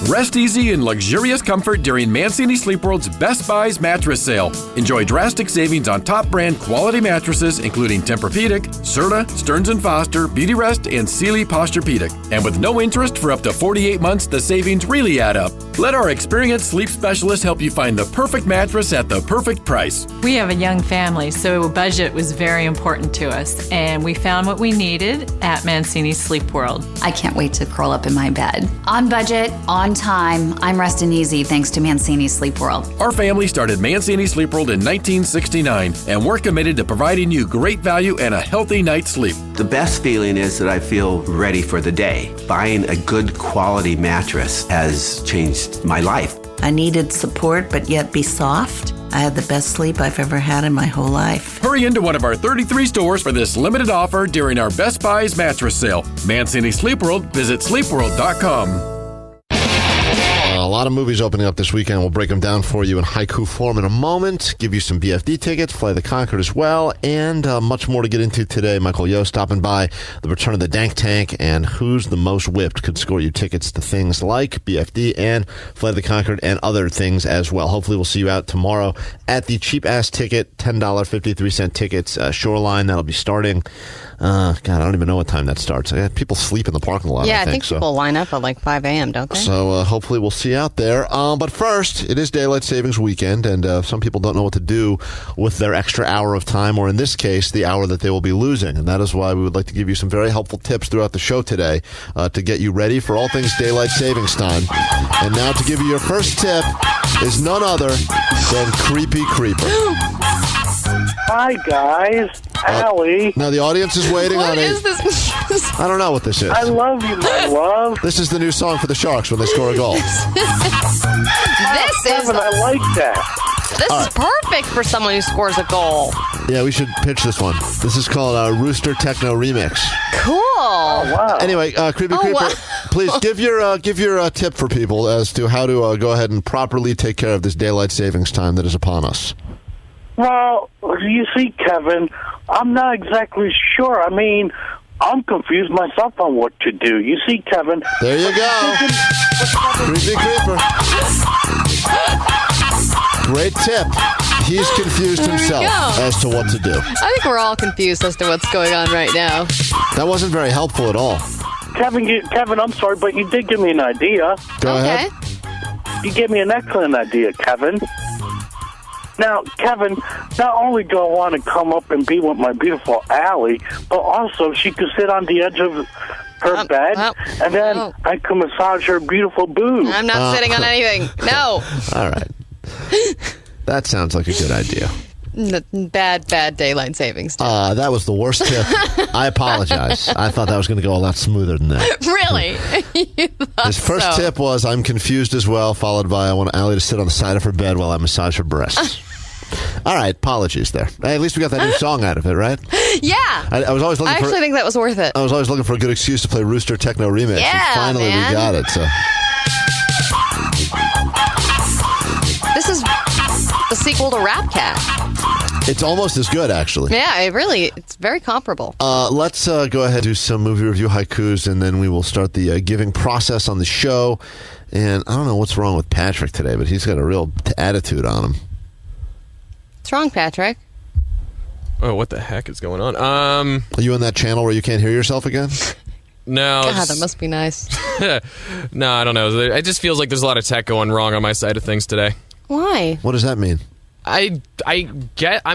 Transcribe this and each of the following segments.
Rest easy in luxurious comfort during Mancini Sleep World's Best Buys mattress sale. Enjoy drastic savings on top brand quality mattresses, including Tempur-Pedic, Serta, Stearns & Foster, Beautyrest, and Sealy Posturepedic. And with no interest for up to 48 months, the savings really add up. Let our experienced sleep specialist help you find the perfect mattress at the perfect price. We have a young family, so budget was very important to us, and we found what we needed at Mancini Sleep World. I can't wait to curl up in my bed. On budget, on time, I'm resting easy thanks to Mancini Sleep World. Our family started Mancini Sleep World in 1969, and we're committed to providing you great value and a healthy night's sleep. The best feeling is that I feel ready for the day. Buying a good quality mattress has changed my life. I needed support, but yet be soft. I had the best sleep I've ever had in my whole life. Hurry into one of our 33 stores for this limited offer during our Best Buys mattress sale. Mancini Sleep World. Visit sleepworld.com. A lot of movies opening up this weekend. We'll break them down for you in haiku form in a moment. Give you some BFD tickets, Fly the Conchord as well, and much more to get into today. Michael Yo stopping by, the return of the Dank Tank, and Who's the Most Whipped could score you tickets to things like BFD and Fly the Conchord and other things as well. Hopefully we'll see you out tomorrow at the Cheap Ass Ticket, $10, 53-cent tickets, Shoreline. That'll be starting. God, I don't even know what time that starts. People sleep in the parking lot. Yeah, I think people line up at like 5 a.m., don't they? So hopefully we'll see you out there. But first, it is Daylight Savings Weekend, and some people don't know what to do with their extra hour of time, or in this case, the hour that they will be losing. And that is why we would like to give you some very helpful tips throughout the show today to get you ready for all things Daylight Savings Time. And now to give you your first tip is none other than Creepy Creeper. Hi, guys. Allie. Now, the audience is waiting on it. What is this? I don't know what this is. I love you, my love. This is the new song for the Sharks when they score a goal. This is... I like that. This is perfect for someone who scores a goal. Yeah, we should pitch this one. This is called Rooster Techno Remix. Cool. Oh, wow. Anyway, Creepy Creeper, wow. please give your tip for people as to how to go ahead and properly take care of this Daylight Savings Time that is upon us. Well, you see, Kevin, I'm not exactly sure. I mean, I'm confused myself on what to do. You see, Kevin. There you go. Creepy Creeper. Great tip. He's confused himself as to what to do. I think we're all confused as to what's going on right now. That wasn't very helpful at all. Kevin, I'm sorry, but you did give me an idea. Go ahead. You gave me an excellent idea, Kevin. Now, Kevin, not only do I want to come up and be with my beautiful Allie, but also she could sit on the edge of her bed, and then I can massage her beautiful boobs. I'm not sitting on anything. No. All right. That sounds like a good idea. Bad daylight savings. That was the worst tip. I apologize. I thought that was going to go a lot smoother than that. Really? His first tip was, I'm confused as well, followed by, I want Allie to sit on the side of her bed while I massage her breasts. All right, apologies there. Hey, at least we got that new song out of it, right? Yeah. I was always looking I actually think that was worth it. I was always looking for a good excuse to play Rooster Techno Remix. Yeah, and finally man. we got it. So. This is the sequel to Rap Cat. It's almost as good, actually. Yeah, it's very comparable. Let's go ahead and do some movie review haikus, and then we will start the giving process on the show. And I don't know what's wrong with Patrick today, but he's got a real attitude on him. What's wrong, Patrick? Oh, what the heck is going on? Are you on that channel where you can't hear yourself again? No. God, that must be nice. No, I don't know. It just feels like there's a lot of tech going wrong on my side of things today. Why? What does that mean? I'm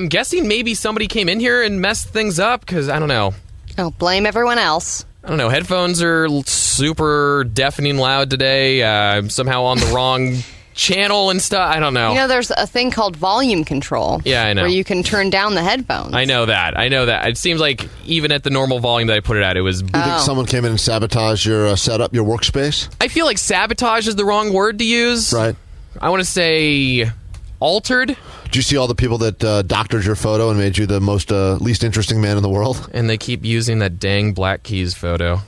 guessing maybe somebody came in here and messed things up, because I don't know. Oh, blame everyone else. I don't know. Headphones are super deafening loud today. I'm somehow on the wrong channel and stuff. I don't know. You know, there's a thing called volume control. Yeah, I know. Where you can turn down the headphones. I know that. It seems like even at the normal volume that I put it at, it was... You think someone came in and sabotaged your setup, your workspace? I feel like sabotage is the wrong word to use. Right. I want to say altered. Did you see all the people that doctored your photo and made you the most least interesting man in the world? And they keep using that dang Black Keys photo.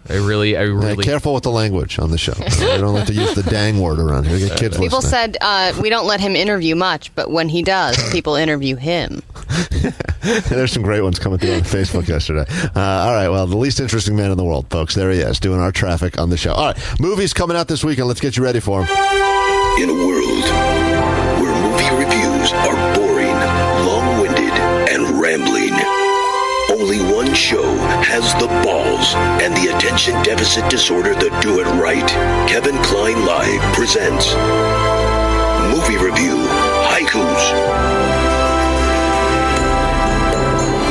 I really... Careful with the language on the show. We don't like to use the dang word around here. Get kids People listening. said we don't let him interview much, but when he does, people interview him. There's some great ones coming through on Facebook yesterday. All right, well, the least interesting man in the world, folks. There he is, doing our traffic on the show. All right, movies coming out this weekend. Let's get you ready for them. In a world where movie reviews are boring, long-winded, and rambling, only one show has the balls and the attention deficit disorder that do it right. Kevin Klein Live presents Movie Review Haikus.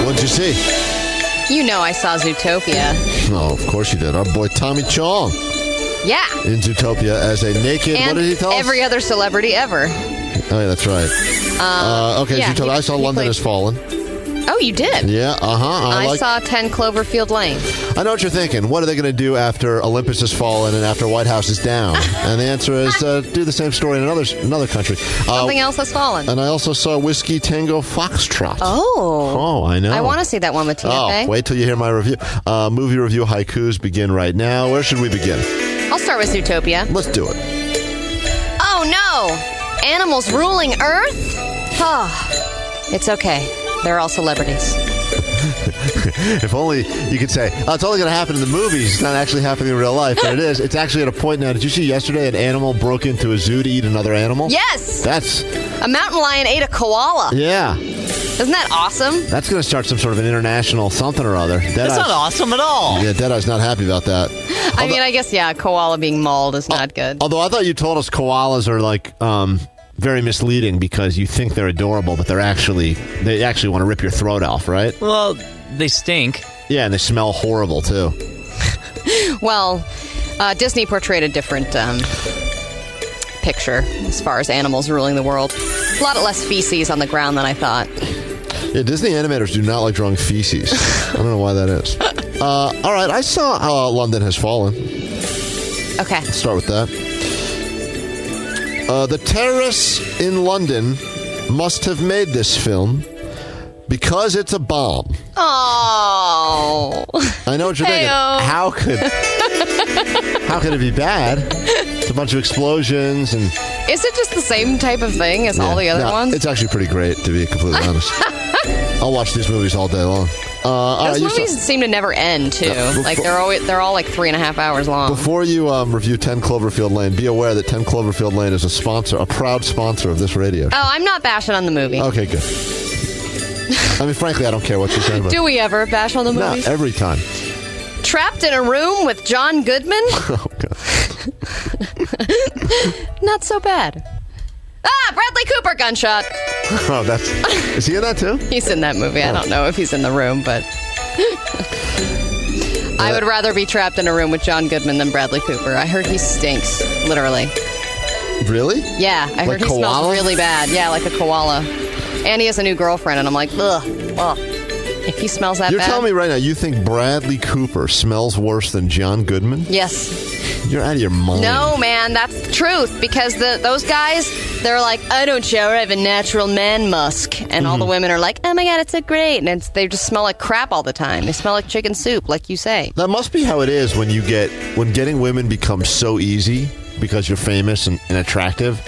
What'd you see? You know I saw Zootopia. Oh, of course you did. Our boy Tommy Chong Yeah. in Zootopia as a naked, And what did he tell us? every other celebrity ever. Oh, yeah, that's right. Okay, yeah, Zootopia. I saw London played- Has Fallen. Oh, you did? Yeah, I saw 10 Cloverfield Lane. I know what you're thinking. What are they going to do after Olympus has fallen and after White House is down? And the answer is do the same story in another country. Something else has fallen. And I also saw Whiskey Tango Foxtrot. Oh, I know. I want to see that one with Tina Fey. Oh, wait till you hear my review. Movie review haikus begin right now. Where should we begin? I'll start with Zootopia. Let's do it. Oh, no! Animals ruling Earth? Oh, it's okay. They're all celebrities. If only you could say, it's only going to happen in the movies. It's not actually happening in real life, but it is. It's actually at a point now. Did you see yesterday an animal broke into a zoo to eat another animal? Yes! That's... A mountain lion ate a koala. Yeah. Isn't that awesome? That's going to start some sort of an international something or other. That's not awesome at all. Yeah, Deadeye's not happy about that. I mean, I guess, yeah, koala being mauled is not good. Although I thought you told us koalas are like... very misleading because you think they're adorable, but they actually want to rip your throat off, right? Well, they stink. Yeah, and they smell horrible too. Well, Disney portrayed a different picture as far as animals ruling the world. A lot less feces on the ground than I thought. Yeah, Disney animators do not like drawing feces. I don't know why that is. All right, I saw London Has Fallen. Okay. Let's start with that. The terrorists in London must have made this film because it's a bomb. Oh. I know what you're thinking. How could it be bad? It's a bunch of explosions and... Is it just the same type of thing as all the other ones? It's actually pretty great, to be completely honest. I'll watch these movies all day long. Those movies seem to never end, too. Like they're all like 3.5 hours long. Before you review 10 Cloverfield Lane, be aware that 10 Cloverfield Lane is a proud sponsor of this radio. Oh, I'm not bashing on the movie. Okay, good. I mean, frankly, I don't care what you say about it. Do we ever bash on the movie? No, every time. Trapped in a room with John Goodman? Oh, God. Not so bad. Bradley Cooper gunshot. Oh, is he in that too? He's in that movie. I don't know if he's in the room, but I would rather be trapped in a room with John Goodman than Bradley Cooper. I heard he stinks, literally. Really? Yeah, I heard he smells really bad. Yeah, like a koala. And he has a new girlfriend, and I'm like, ugh. If he smells that bad. You're telling me right now you think Bradley Cooper smells worse than John Goodman? Yes. You're out of your mind. No, man, that's the truth. Because those guys, they're like, I don't shower, I have a natural man musk. And all the women are like, oh my God, it's so great. And they just smell like crap all the time. They smell like chicken soup, like you say. That must be how it is when getting women becomes so easy because you're famous and attractive.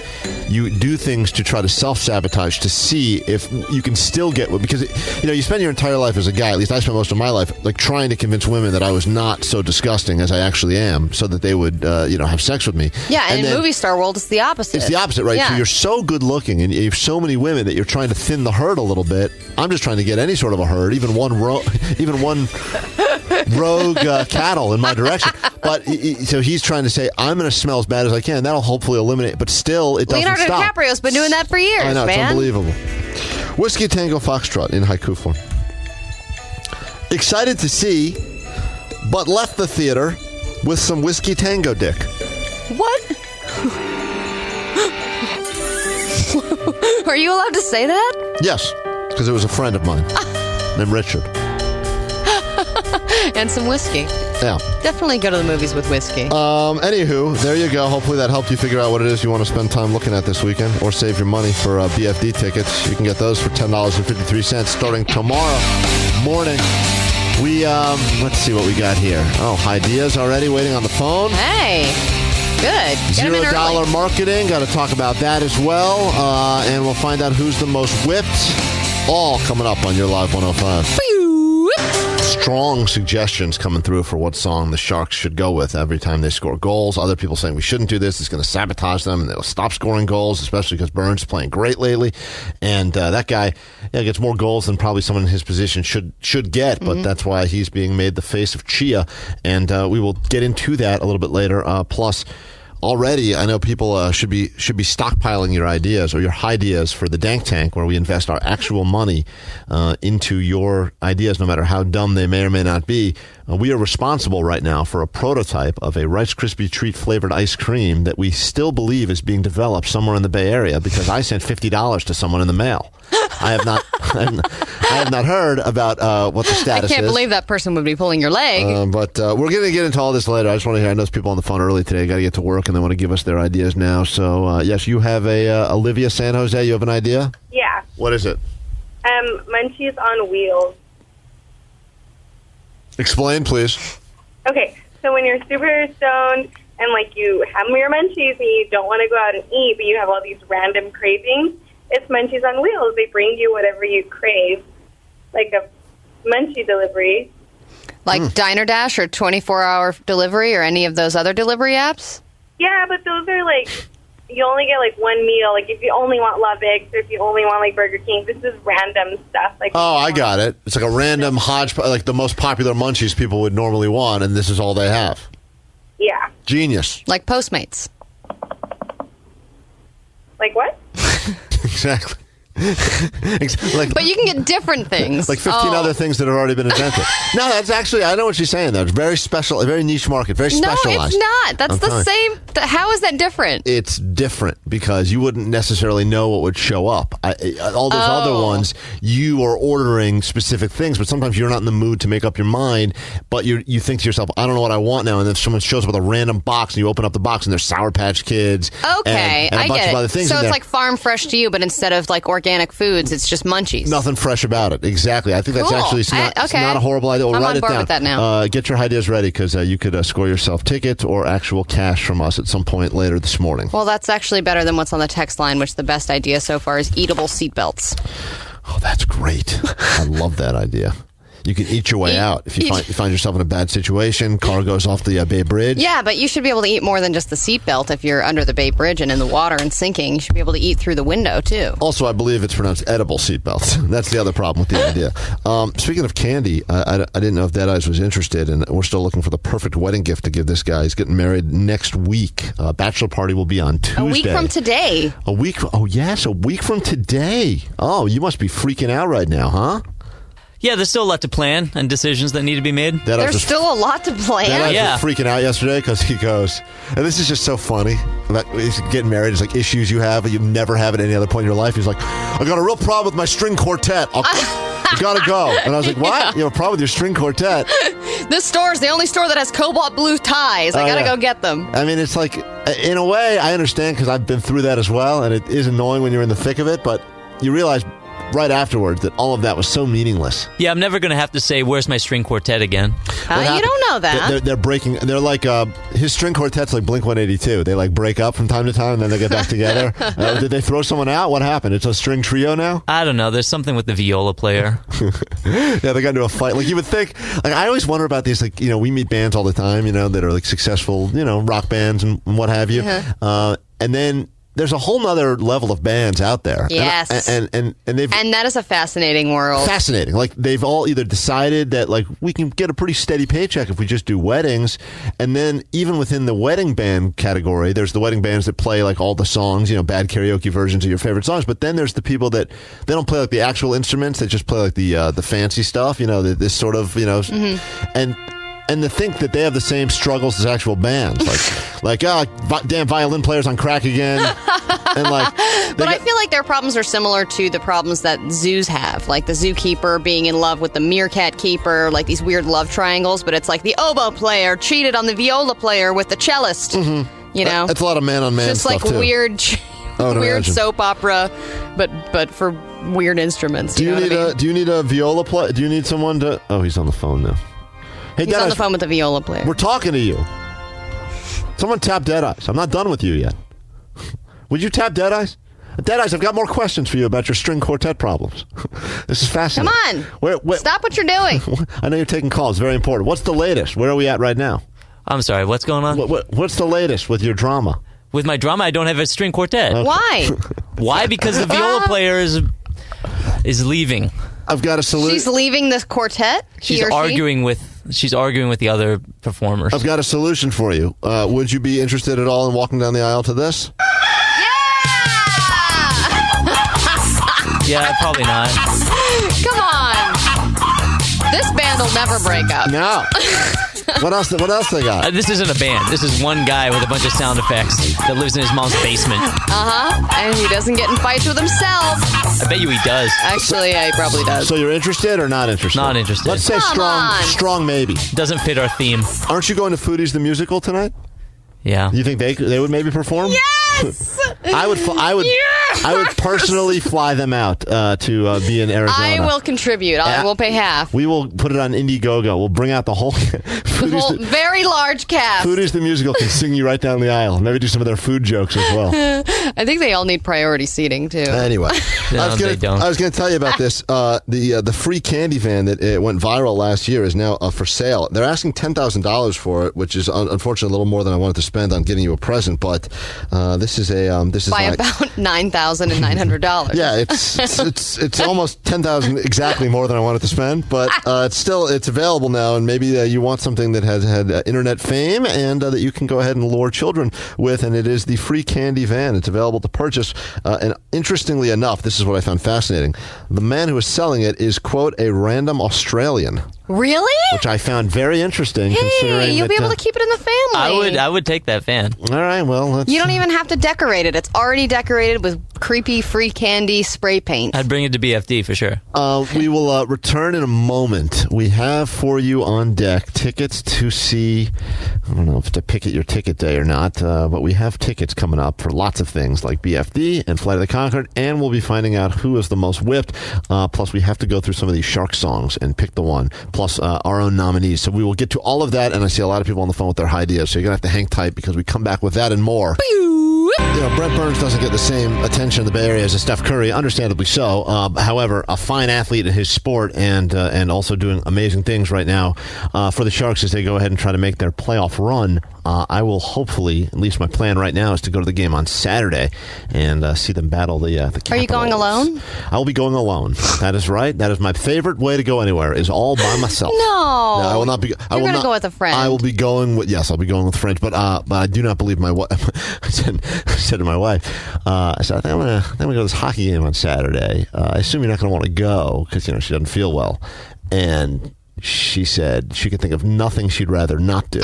You do things to try to self-sabotage to see if you can still get women. Because, you spend your entire life as a guy, at least I spent most of my life, like trying to convince women that I was not so disgusting as I actually am so that they would, have sex with me. Yeah, and in movie star world, it's the opposite. It's the opposite, right? Yeah. So you're so good looking and you have so many women that you're trying to thin the herd a little bit. I'm just trying to get any sort of a herd, even one rogue cattle in my direction. But so he's trying to say, I'm going to smell as bad as I can. That'll hopefully eliminate, but still, it doesn't Leonardo stop. DiCaprio's been doing that for years, I know, man. it's unbelievable. Whiskey Tango Foxtrot in haiku form. Excited to see, but left the theater with some Whiskey Tango dick. What? Are you allowed to say that? Yes, because it was a friend of mine named Richard. And some whiskey. Yeah. Definitely go to the movies with whiskey. Anywho, there you go. Hopefully that helped you figure out what it is you want to spend time looking at this weekend or save your money for BFD tickets. You can get those for $10.53 starting tomorrow morning. We, let's see what we got here. Oh, Idea's already waiting on the phone. Hey, good. Get 'em in $0 early. marketing. Got to talk about that as well. And we'll find out who's the most whipped All coming up on your Live 105. Strong suggestions coming through for what song the Sharks should go with every time they score goals. Other people saying we shouldn't do this. It's going to sabotage them and they'll stop scoring goals, especially because Burns is playing great lately. And that guy gets more goals than probably someone in his position should get, but that's why he's being made the face of Chia. And we will get into that a little bit later. Plus, already, I know people should be stockpiling your ideas or your ideas for the Dank Tank, where we invest our actual money into your ideas, no matter how dumb they may or may not be. We are responsible right now for a prototype of a Rice Krispie treat flavored ice cream that we still believe is being developed somewhere in the Bay Area, because I sent $50 to someone in the mail. I have not heard about what the status is. I can't believe that person would be pulling your leg. But we're going to get into all this later. I just want to hear. I know there's people on the phone early today. Got to get to work, and they want to give us their ideas now. So, yes, you have Olivia San Jose. You have an idea? Yeah. What is it? Munchies on wheels. Explain, please. Okay, so when you're super stoned and, like, you have your munchies and you don't want to go out and eat, but you have all these random cravings, it's Munchies on Wheels. They bring you whatever you crave, like a munchie delivery. Like Diner Dash or 24-hour delivery or any of those other delivery apps? Yeah, but those are, like, you only get, like, one meal. Like, if you only want Love Eggs or if you only want, like, Burger King, this is random stuff. Like, oh, I got it. It's like a random hodgepodge, like the most popular munchies people would normally want, and this is all they have. Yeah. Genius. Like Postmates. Like what? Exactly. But you can get different things. Like 15 other things that have already been invented. No, that's actually, I know what she's saying, though. It's very special, a very niche market, very specialized. No, it's not. That's the same. How is that different? It's different because you wouldn't necessarily know what would show up. All those other ones, you are ordering specific things, but sometimes you're not in the mood to make up your mind, but you think to yourself, I don't know what I want now, and then someone shows up with a random box, and you open up the box, and there's Sour Patch Kids. Okay, and a I bunch get of it. other things So in it's there. like farm fresh to you, but instead of like organic foods, it's just munchies. Nothing fresh about it. Exactly. I think that's Cool. actually it's not a horrible idea. We'll I'm write on it board down. with that now. Get your ideas ready because you could score yourself tickets or actual cash from us at some point later this morning. Well, that's actually better than what's on the text line, which the best idea so far is eatable seatbelts. Oh, that's great. I love that idea. You can eat your way out. If you find yourself in a bad situation, car goes off the Bay Bridge. Yeah, but you should be able to eat more than just the seatbelt if you're under the Bay Bridge and in the water and sinking. You should be able to eat through the window, too. Also, I believe it's pronounced edible seatbelts. That's the other problem with the idea. Speaking of candy, I didn't know if Dead Eyes was interested, and we're still looking for the perfect wedding gift to give this guy. He's getting married next week. Bachelor party will be on Tuesday. A week from today. A week from today. Oh, you must be freaking out right now, huh? Yeah, there's still a lot to plan and decisions that need to be made. There's still a lot to plan. Dad was freaking out yesterday because he goes, and this is just so funny. He's getting married. It's like issues you have, but you never have at any other point in your life. He's like, I got a real problem with my string quartet. You gotta go. And I was like, what? You have a problem with your string quartet? This store is the only store that has cobalt blue ties. I gotta go get them. I mean, it's like, in a way, I understand because I've been through that as well, and it is annoying when you're in the thick of it, but you realize right afterwards that all of that was so meaningless. Yeah, I'm never going to have to say, where's my string quartet again? You don't know that. They're breaking. They're like, his string quartet's like Blink-182. They like break up from time to time and then they get back together. Did they throw someone out? What happened? It's a string trio now? I don't know. There's something with the viola player. Yeah, they got into a fight. Like you would think, like I always wonder about these, like, we meet bands all the time, that are like successful, rock bands and what have you. And then there's a whole nother level of bands out there. Yes. And that is a fascinating world. Fascinating. Like they've all either decided that like we can get a pretty steady paycheck if we just do weddings. And then even within the wedding band category, there's the wedding bands that play like all the songs, bad karaoke versions of your favorite songs. But then there's the people that they don't play like the actual instruments. They just play like the fancy stuff, this sort of, and to think that they have the same struggles as actual bands, damn violin players on crack again, and But I feel like their problems are similar to the problems that zoos have, like the zookeeper being in love with the meerkat keeper, like these weird love triangles. But it's like the oboe player cheated on the viola player with the cellist. That's a lot of man on man just stuff like too. weird soap opera, but for weird instruments. Do you need a viola player? Do you need someone to? Oh, he's on the phone now. Hey, he's on the phone with the viola player. We're talking to you. Someone tap Dead Eyes. I'm not done with you yet. Would you tap Dead Eyes? Deadies, I've got more questions for you about your string quartet problems. This is fascinating. Come on. Stop what you're doing. I know you're taking calls. Very important. What's the latest? Where are we at right now? I'm sorry, what's going on? What's the latest with your drama? With my drama, I don't have a string quartet. Okay. Why? Why? Because the viola player is leaving. I've got a solution. She's leaving this quartet? She's arguing with the other performers. I've got a solution for you. Would you be interested at all in walking down the aisle to this? Yeah, probably not. Come on. This band will never break up. No. What else they got? This isn't a band. This is one guy with a bunch of sound effects that lives in his mom's basement. And he doesn't get in fights with himself. I bet you he does. Actually, yeah, he probably does. So you're interested or not interested? Not interested. Let's say strong maybe. Doesn't fit our theme. Aren't you going to Foodies the musical tonight? Yeah. You think they would maybe perform? Yes! I would personally fly them out to be in Arizona. I will contribute. I will pay half. We will put it on Indiegogo. We'll bring out the whole very large cast. Foodies the musical can sing you right down the aisle. Maybe do some of their food jokes as well. I think they all need priority seating too. Anyway, they don't. I was going to tell you about this. The free candy van that went viral last year is now for sale. They're asking $10,000 for it, which is unfortunately a little more than I wanted to spend on getting you a present. But this is by about $9,900. Yeah, it's almost $10,000 exactly more than I wanted to spend, but it's available now, and maybe you want something that has had internet fame and that you can go ahead and lure children with, and it is the free candy van. It's available to purchase, and interestingly enough, this is what I found fascinating. The man who is selling it is, quote, a random Australian. Really? Which I found very interesting. Hey, you'll be able to keep it in the family. I would take that van. All right, well, you don't even have to decorate it. It's already decorated with creepy free candy spray paint. I'd bring it to BFD for sure. We will return in a moment. We have for you on deck tickets to see, I don't know if to pick at your ticket day or not, but we have tickets coming up for lots of things like BFD and Flight of the Conchord, and we'll be finding out who is the most whipped. Plus, we have to go through some of these Shark songs and pick the one, plus our own nominees. So we will get to all of that, and I see a lot of people on the phone with their ideas, so you're going to have to hang tight because we come back with that and more. You know, Brent Burns doesn't get the same attention in the Bay Area as Steph Curry, understandably so. However, a fine athlete in his sport and also doing amazing things right now for the Sharks as they go ahead and try to make their playoff run. I will hopefully, at least my plan right now, is to go to the game on Saturday and see them battle the Capitals. Are you going alone? I will be going alone. That is right. That is my favorite way to go anywhere, is all by myself. No, I will not be. You're going to go with a friend. I will be going with, yes, I'll be going with friends, but I do not believe my wife. I said to my wife, I said, I think I'm going to go to this hockey game on Saturday. I assume you're not going to want to go because, she doesn't feel well. And she said she could think of nothing she'd rather not do.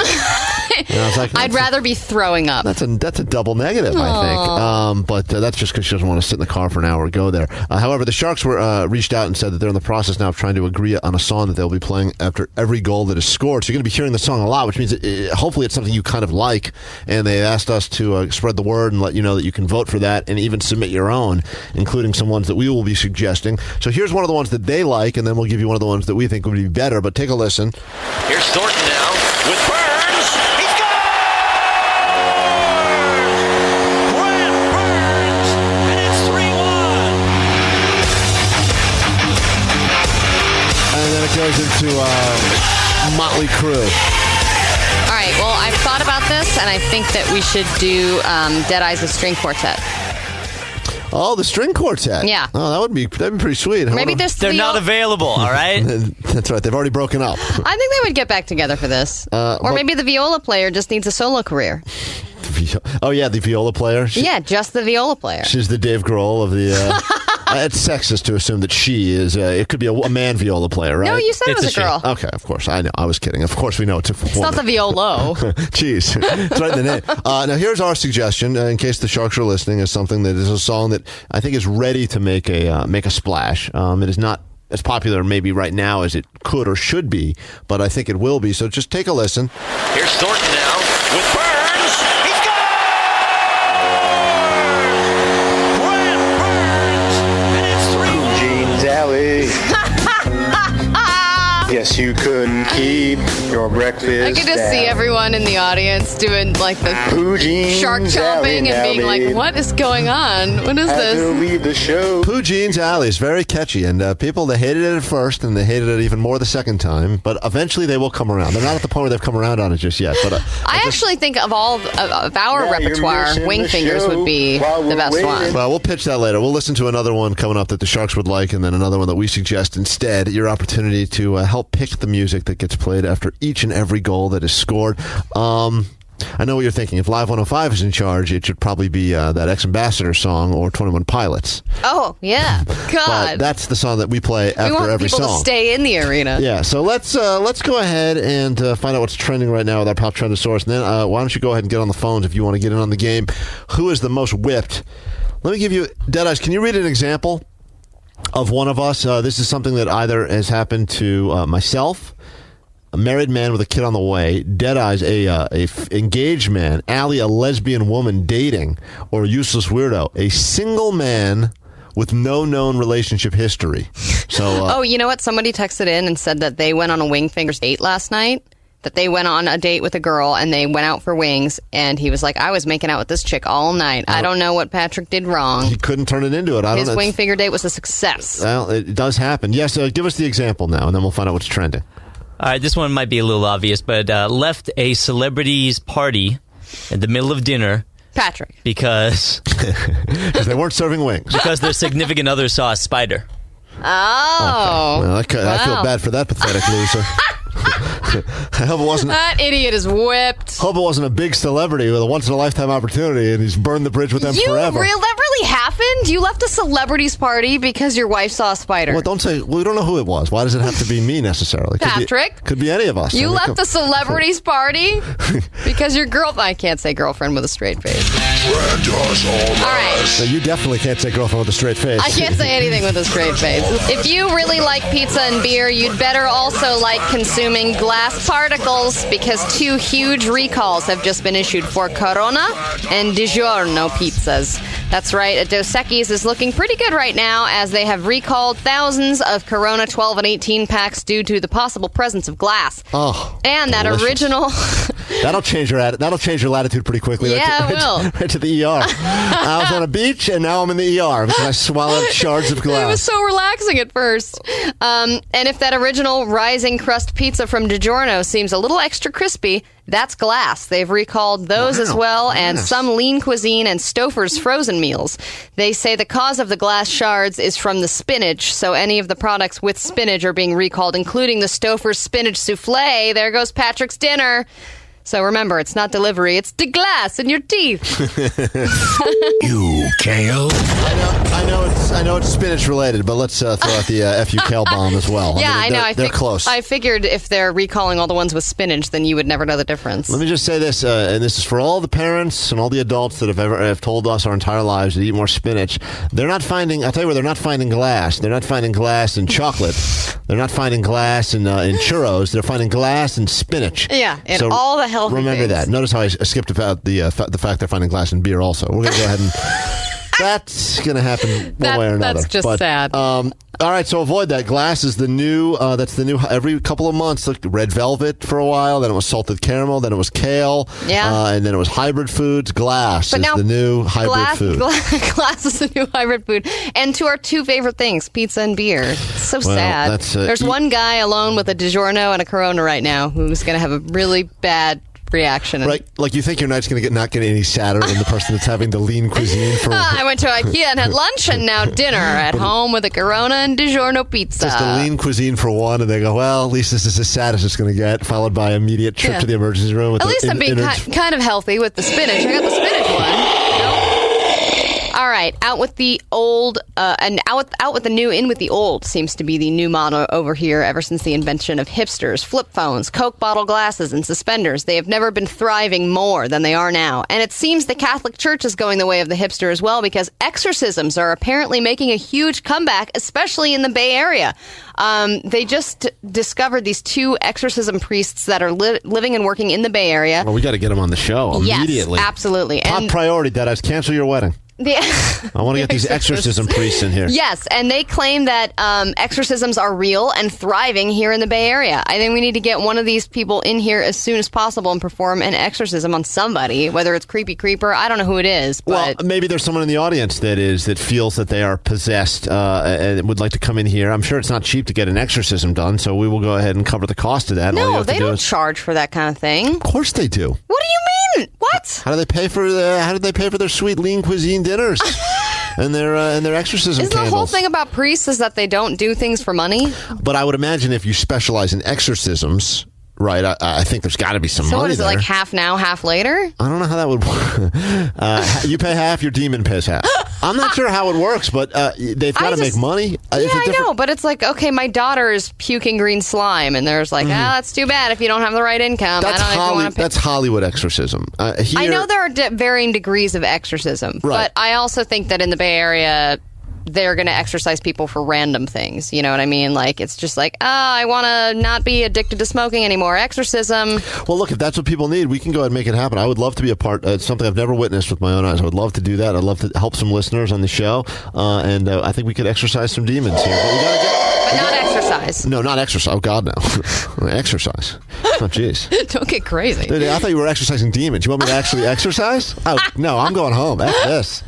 And I was like, I'd rather be throwing up. That's a double negative, I think. But that's just because she doesn't want to sit in the car for an hour and go there. However, the Sharks were reached out and said that they're in the process now of trying to agree on a song that they'll be playing after every goal that is scored. So you're going to be hearing the song a lot, which means hopefully it's something you kind of like. And they asked us to spread the word and let you know that you can vote for that and even submit your own, including some ones that we will be suggesting. So here's one of the ones that they like, and then we'll give you one of the ones that we think would be better. But take a listen. Here's Thornton now with Burns. Goes into Motley Crue. All right, well, I've thought about this, and I think that we should do Deadies' string quartet. Oh, the string quartet. Yeah. Oh, that'd be pretty sweet. Maybe they're not available, all right? That's right. They've already broken up. I think they would get back together for this. Or maybe the viola player just needs a solo career. Oh, yeah, the viola player? Yeah, just the viola player. She's the Dave Grohl of the... it's sexist to assume that she is... it could be a man viola player, right? No, you said it was a girl. Okay, of course. I know. I was kidding. Of course we know it's a woman. It's not the violo. Jeez. It's right in the name. Now, here's our suggestion, in case the Sharks are listening, is something that is a song that I think is ready to make a splash. It is not as popular maybe right now as it could or should be, but I think it will be. So just take a listen. Here's Thornton now with Burns. Yes, bet you couldn't keep your breakfast I could just see everyone in the audience doing like the shark chomping and being like, what is going on? What is this? To leave the show. Pooh Jeans Alley is very catchy, and people, they hated it at first, and they hated it even more the second time, but eventually they will come around. They're not at the point where they've come around on it just yet. But I actually think of all of our repertoire, Wing Fingers would be the best one. Well, we'll pitch that later. We'll listen to another one coming up that the Sharks would like, and then another one that we suggest instead. Your opportunity to help pick the music that gets played after each and every goal that is scored. I know what you're thinking. If Live 105 is in charge, it should probably be that Ex-Ambassador song or 21 Pilots. Oh, yeah. God. But that's the song that we play after every song. We want people to stay in the arena. Yeah, so let's go ahead and find out what's trending right now with our Pop Trendosaurus. And then why don't you go ahead and get on the phones if you want to get in on the game. Who is the most whipped? Let me give you, Deadeyes, can you read an example of one of us? This is something that either has happened to myself, a married man with a kid on the way, Deadeyes, a engaged man, Allie, a lesbian woman dating, or Useless Weirdo, a single man with no known relationship history. So, you know what? Somebody texted in and said that they went on a Wing Fingers date last night. That they went on a date with a girl and they went out for wings, and he was like, I was making out with this chick all night. I don't know what Patrick did wrong. He couldn't turn it into it. His wing finger date was a success. Well, it does happen. Yes, give us the example now, and then we'll find out what's trending. All right, this one might be a little obvious, but left a celebrity's party in the middle of dinner. Patrick. Because they weren't serving wings. Because their significant other saw a spider. Oh. Okay. Well, I feel bad for that pathetic loser. I hope it wasn't. That idiot is whipped. Hope it wasn't a big celebrity with a once-in-a-lifetime opportunity, and he's burned the bridge with them forever. That really happened? You left a celebrity's party because your wife saw a spider? Well, don't say. We don't know who it was. Why does it have to be me necessarily? Patrick? Could be any of us. You left a celebrity's party because your I can't say girlfriend with a straight face. All right. No, you definitely can't say girlfriend with a straight face. I can't say anything with a straight face. If you really like pizza and beer, you'd better also like consuming glass particles, because 2 huge recalls have just been issued for Corona and DiGiorno pizzas. That's right, Dos Equis is looking pretty good right now, as they have recalled thousands of Corona 12 and 18 packs due to the possible presence of glass. Oh, and that delicious. original... That'll change your latitude pretty quickly. Yeah, it will. Right to the ER. I was on a beach, and now I'm in the ER because I swallowed shards of glass. It was so relaxing at first. And if that original rising crust pizza from DiGiorno seems a little extra crispy, that's glass. They've recalled those as well, and some Lean Cuisine and Stouffer's frozen meals. They say the cause of the glass shards is from the spinach, so any of the products with spinach are being recalled, including the Stouffer's spinach souffle. There goes Patrick's dinner. So remember, it's not delivery, it's the glass in your teeth. You, Kale. I know it's spinach related, but let's throw out the FU Kale bomb as well. Yeah, I know. They're close. I figured if they're recalling all the ones with spinach, then you would never know the difference. Let me just say this, and this is for all the parents and all the adults that have told us our entire lives to eat more spinach. They're not finding. I'll tell you where they're not finding glass. They're not finding glass in chocolate. They're not finding glass in churros. They're finding glass in spinach. Yeah, and all the healthy remember things. that. Notice how I skipped about the fact they're finding glass in beer also. We're going to go ahead and... That's going to happen one way or another. That's just sad. All right, so avoid that. Glass is the new, that's the new, every couple of months. Look, red velvet for a while, then it was salted caramel, then it was kale, and then it was hybrid foods. Glass is the new hybrid food. Glass is the new hybrid food. And to our 2 favorite things, pizza and beer. It's so sad. There's one guy alone with a DiGiorno and a Corona right now who's going to have a really bad reaction. Right, like you think your night's going to not get any sadder than the person that's having the Lean Cuisine for... I went to IKEA and had lunch, and now dinner at home with a Corona and DiGiorno pizza. Just the Lean Cuisine for one, and they go, well, at least this is as sad as it's going to get, followed by an immediate trip to the emergency room. With at least I'm being kind of healthy with the spinach. I got the spinach one. All right, out with the old, and out with the new, in with the old seems to be the new motto over here ever since the invention of hipsters, flip phones, Coke bottle glasses, and suspenders. They have never been thriving more than they are now. And it seems the Catholic Church is going the way of the hipster as well, because exorcisms are apparently making a huge comeback, especially in the Bay Area. They just discovered these 2 exorcism priests that are living and working in the Bay Area. Well, we got to get them on the show immediately. Yes, absolutely. Top priority, Deadass. Cancel your wedding. I want to get these exorcism priests in here. Yes, and they claim that exorcisms are real and thriving here in the Bay Area. I think we need to get one of these people in here as soon as possible and perform an exorcism on somebody, whether it's Creepy Creeper. I don't know who it is. But well, maybe there's someone in the audience that feels that they are possessed and would like to come in here. I'm sure it's not cheap to get an exorcism done, so we will go ahead and cover the cost of that. No, they don't charge for that kind of thing. Of course they do. What do you mean? What? How do they pay for their sweet lean cuisine dinners and their exorcism Isn't candles? the whole thing about priests is that they don't do things for money? But I would imagine if you specialize in exorcisms, right, I think there's got to be some money there. So what is it, like half now, half later? I don't know how that would work. You pay half, your demon pays half. I'm not sure how it works, but they've got to make money. I know, but it's like, okay, my daughter is puking green slime, and there's like, that's too bad if you don't have the right income. That's Hollywood exorcism. Here, I know there are varying degrees of exorcism, right. But I also think that in the Bay Area, they're going to exorcise people for random things. You know what I mean? Like, it's just like, I want to not be addicted to smoking anymore. Exorcism. Well, look, if that's what people need, we can go ahead and make it happen. I would love to be a part. It's something I've never witnessed with my own eyes. I would love to do that. I'd love to help some listeners on the show. And I think we could exorcise some demons here. But we got to get... But not exercise. No, not exercise. Oh, God, no. Exercise. Oh, jeez. Don't get crazy. Dude, I thought you were exercising demons. You want me to actually exercise? Oh, no, I'm going home. F this.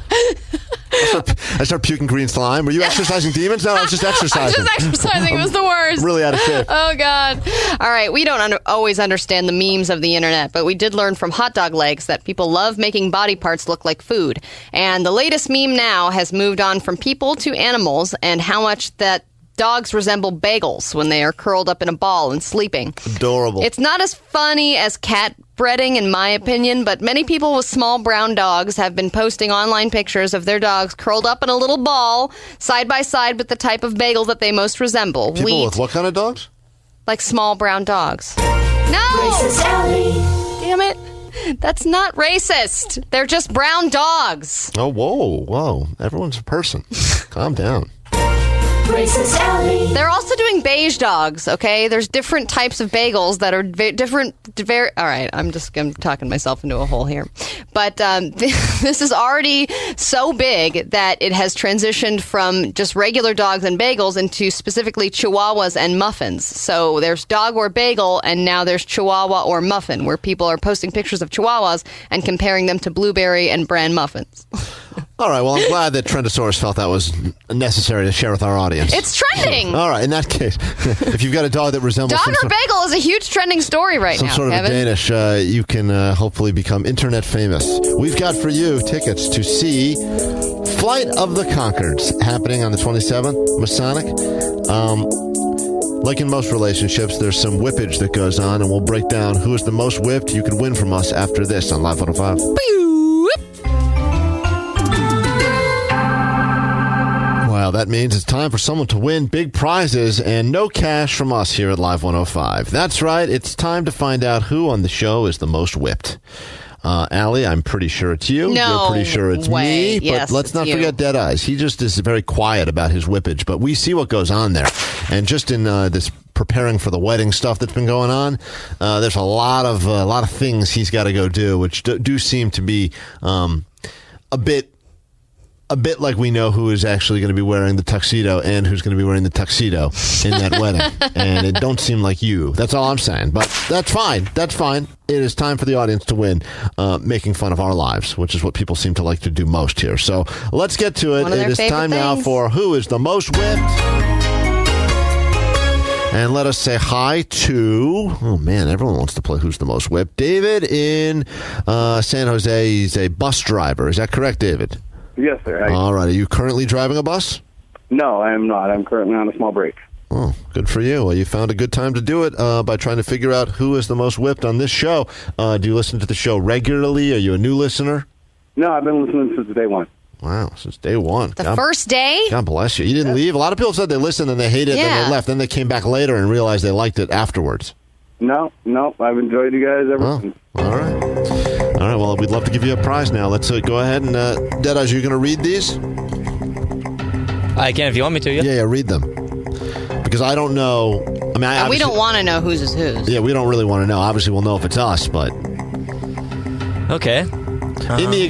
I start puking green slime. Were you exercising demons? No, I was just exercising. I was just exercising. It was the worst. Really out of shape. Oh, God. All right. We don't always understand the memes of the internet, but we did learn from hot dog legs that people love making body parts look like food. And the latest meme now has moved on from people to animals and how much that dogs resemble bagels when they are curled up in a ball and sleeping. Adorable. It's not as funny as cat breeding, in my opinion, but many people with small brown dogs have been posting online pictures of their dogs curled up in a little ball, side by side with the type of bagel that they most resemble. People with what kind of dogs? Like small brown dogs. No! Racist Alley. Damn it. That's not racist. They're just brown dogs. Oh, whoa. Everyone's a person. Calm down. Racist Alley. They're also doing beige dogs, okay? There's different types of bagels that are different. All right, I'm talking myself into a hole here. But this is already so big that it has transitioned from just regular dogs and bagels into specifically chihuahuas and muffins. So there's dog or bagel, and now there's chihuahua or muffin, where people are posting pictures of chihuahuas and comparing them to blueberry and bran muffins. All right, well, I'm glad that Trendosaurus felt that was necessary to share with our audience. It's trending. All right, in that case, if you've got a dog that resembles... Dog or bagel is a huge trending story right now, Some sort Kevin. of a Danish, you can hopefully become internet famous. We've got for you tickets to see Flight of the Conchords happening on the 27th, Masonic. Like in most relationships, there's some whippage that goes on, and we'll break down who is the most whipped. You can win from us after this on Live 105. Well, that means it's time for someone to win big prizes and no cash from us here at Live 105. That's right. It's time to find out who on the show is the most whipped. Allie, I'm pretty sure it's you. No You're pretty sure it's way. me. Yes, but let's not you. forget Deadeyes. He just is very quiet about his whippage, but we see what goes on there. And just in this preparing for the wedding stuff that's been going on, there's a lot of things he's got to go do, which do seem to be a bit like we know who is actually going to be wearing the tuxedo and who's going to be wearing the tuxedo in that wedding. And it don't seem like you. That's all I'm saying. But that's fine. That's fine. It is time for the audience to win, making fun of our lives, which is what people seem to like to do most here. So let's get to it. It is time now for Who is the Most Whipped? And let us say hi to, oh man, everyone wants to play Who's the Most Whipped. David in San Jose. He's a bus driver. Is that correct, David? Yes, sir. All right. Are you currently driving a bus? No, I am not. I'm currently on a small break. Oh, good for you. Well, you found a good time to do it by trying to figure out who is the most whipped on this show. Do you listen to the show regularly? Are you a new listener? No, I've been listening since day one. Wow, since day one. The first day? God bless you. You didn't leave? A lot of people said they listened and they hated it, then they left. Then they came back later and realized they liked it afterwards. No, I've enjoyed you guys ever since. All right, well, we'd love to give you a prize now. Let's go ahead and, Deadeyes, you going to read these? I can if you want me to, yeah. Yeah, read them. Because I don't know. I mean, we don't want to know whose is whose. Yeah, we don't really want to know. Obviously, we'll know if it's us, but... Okay. In the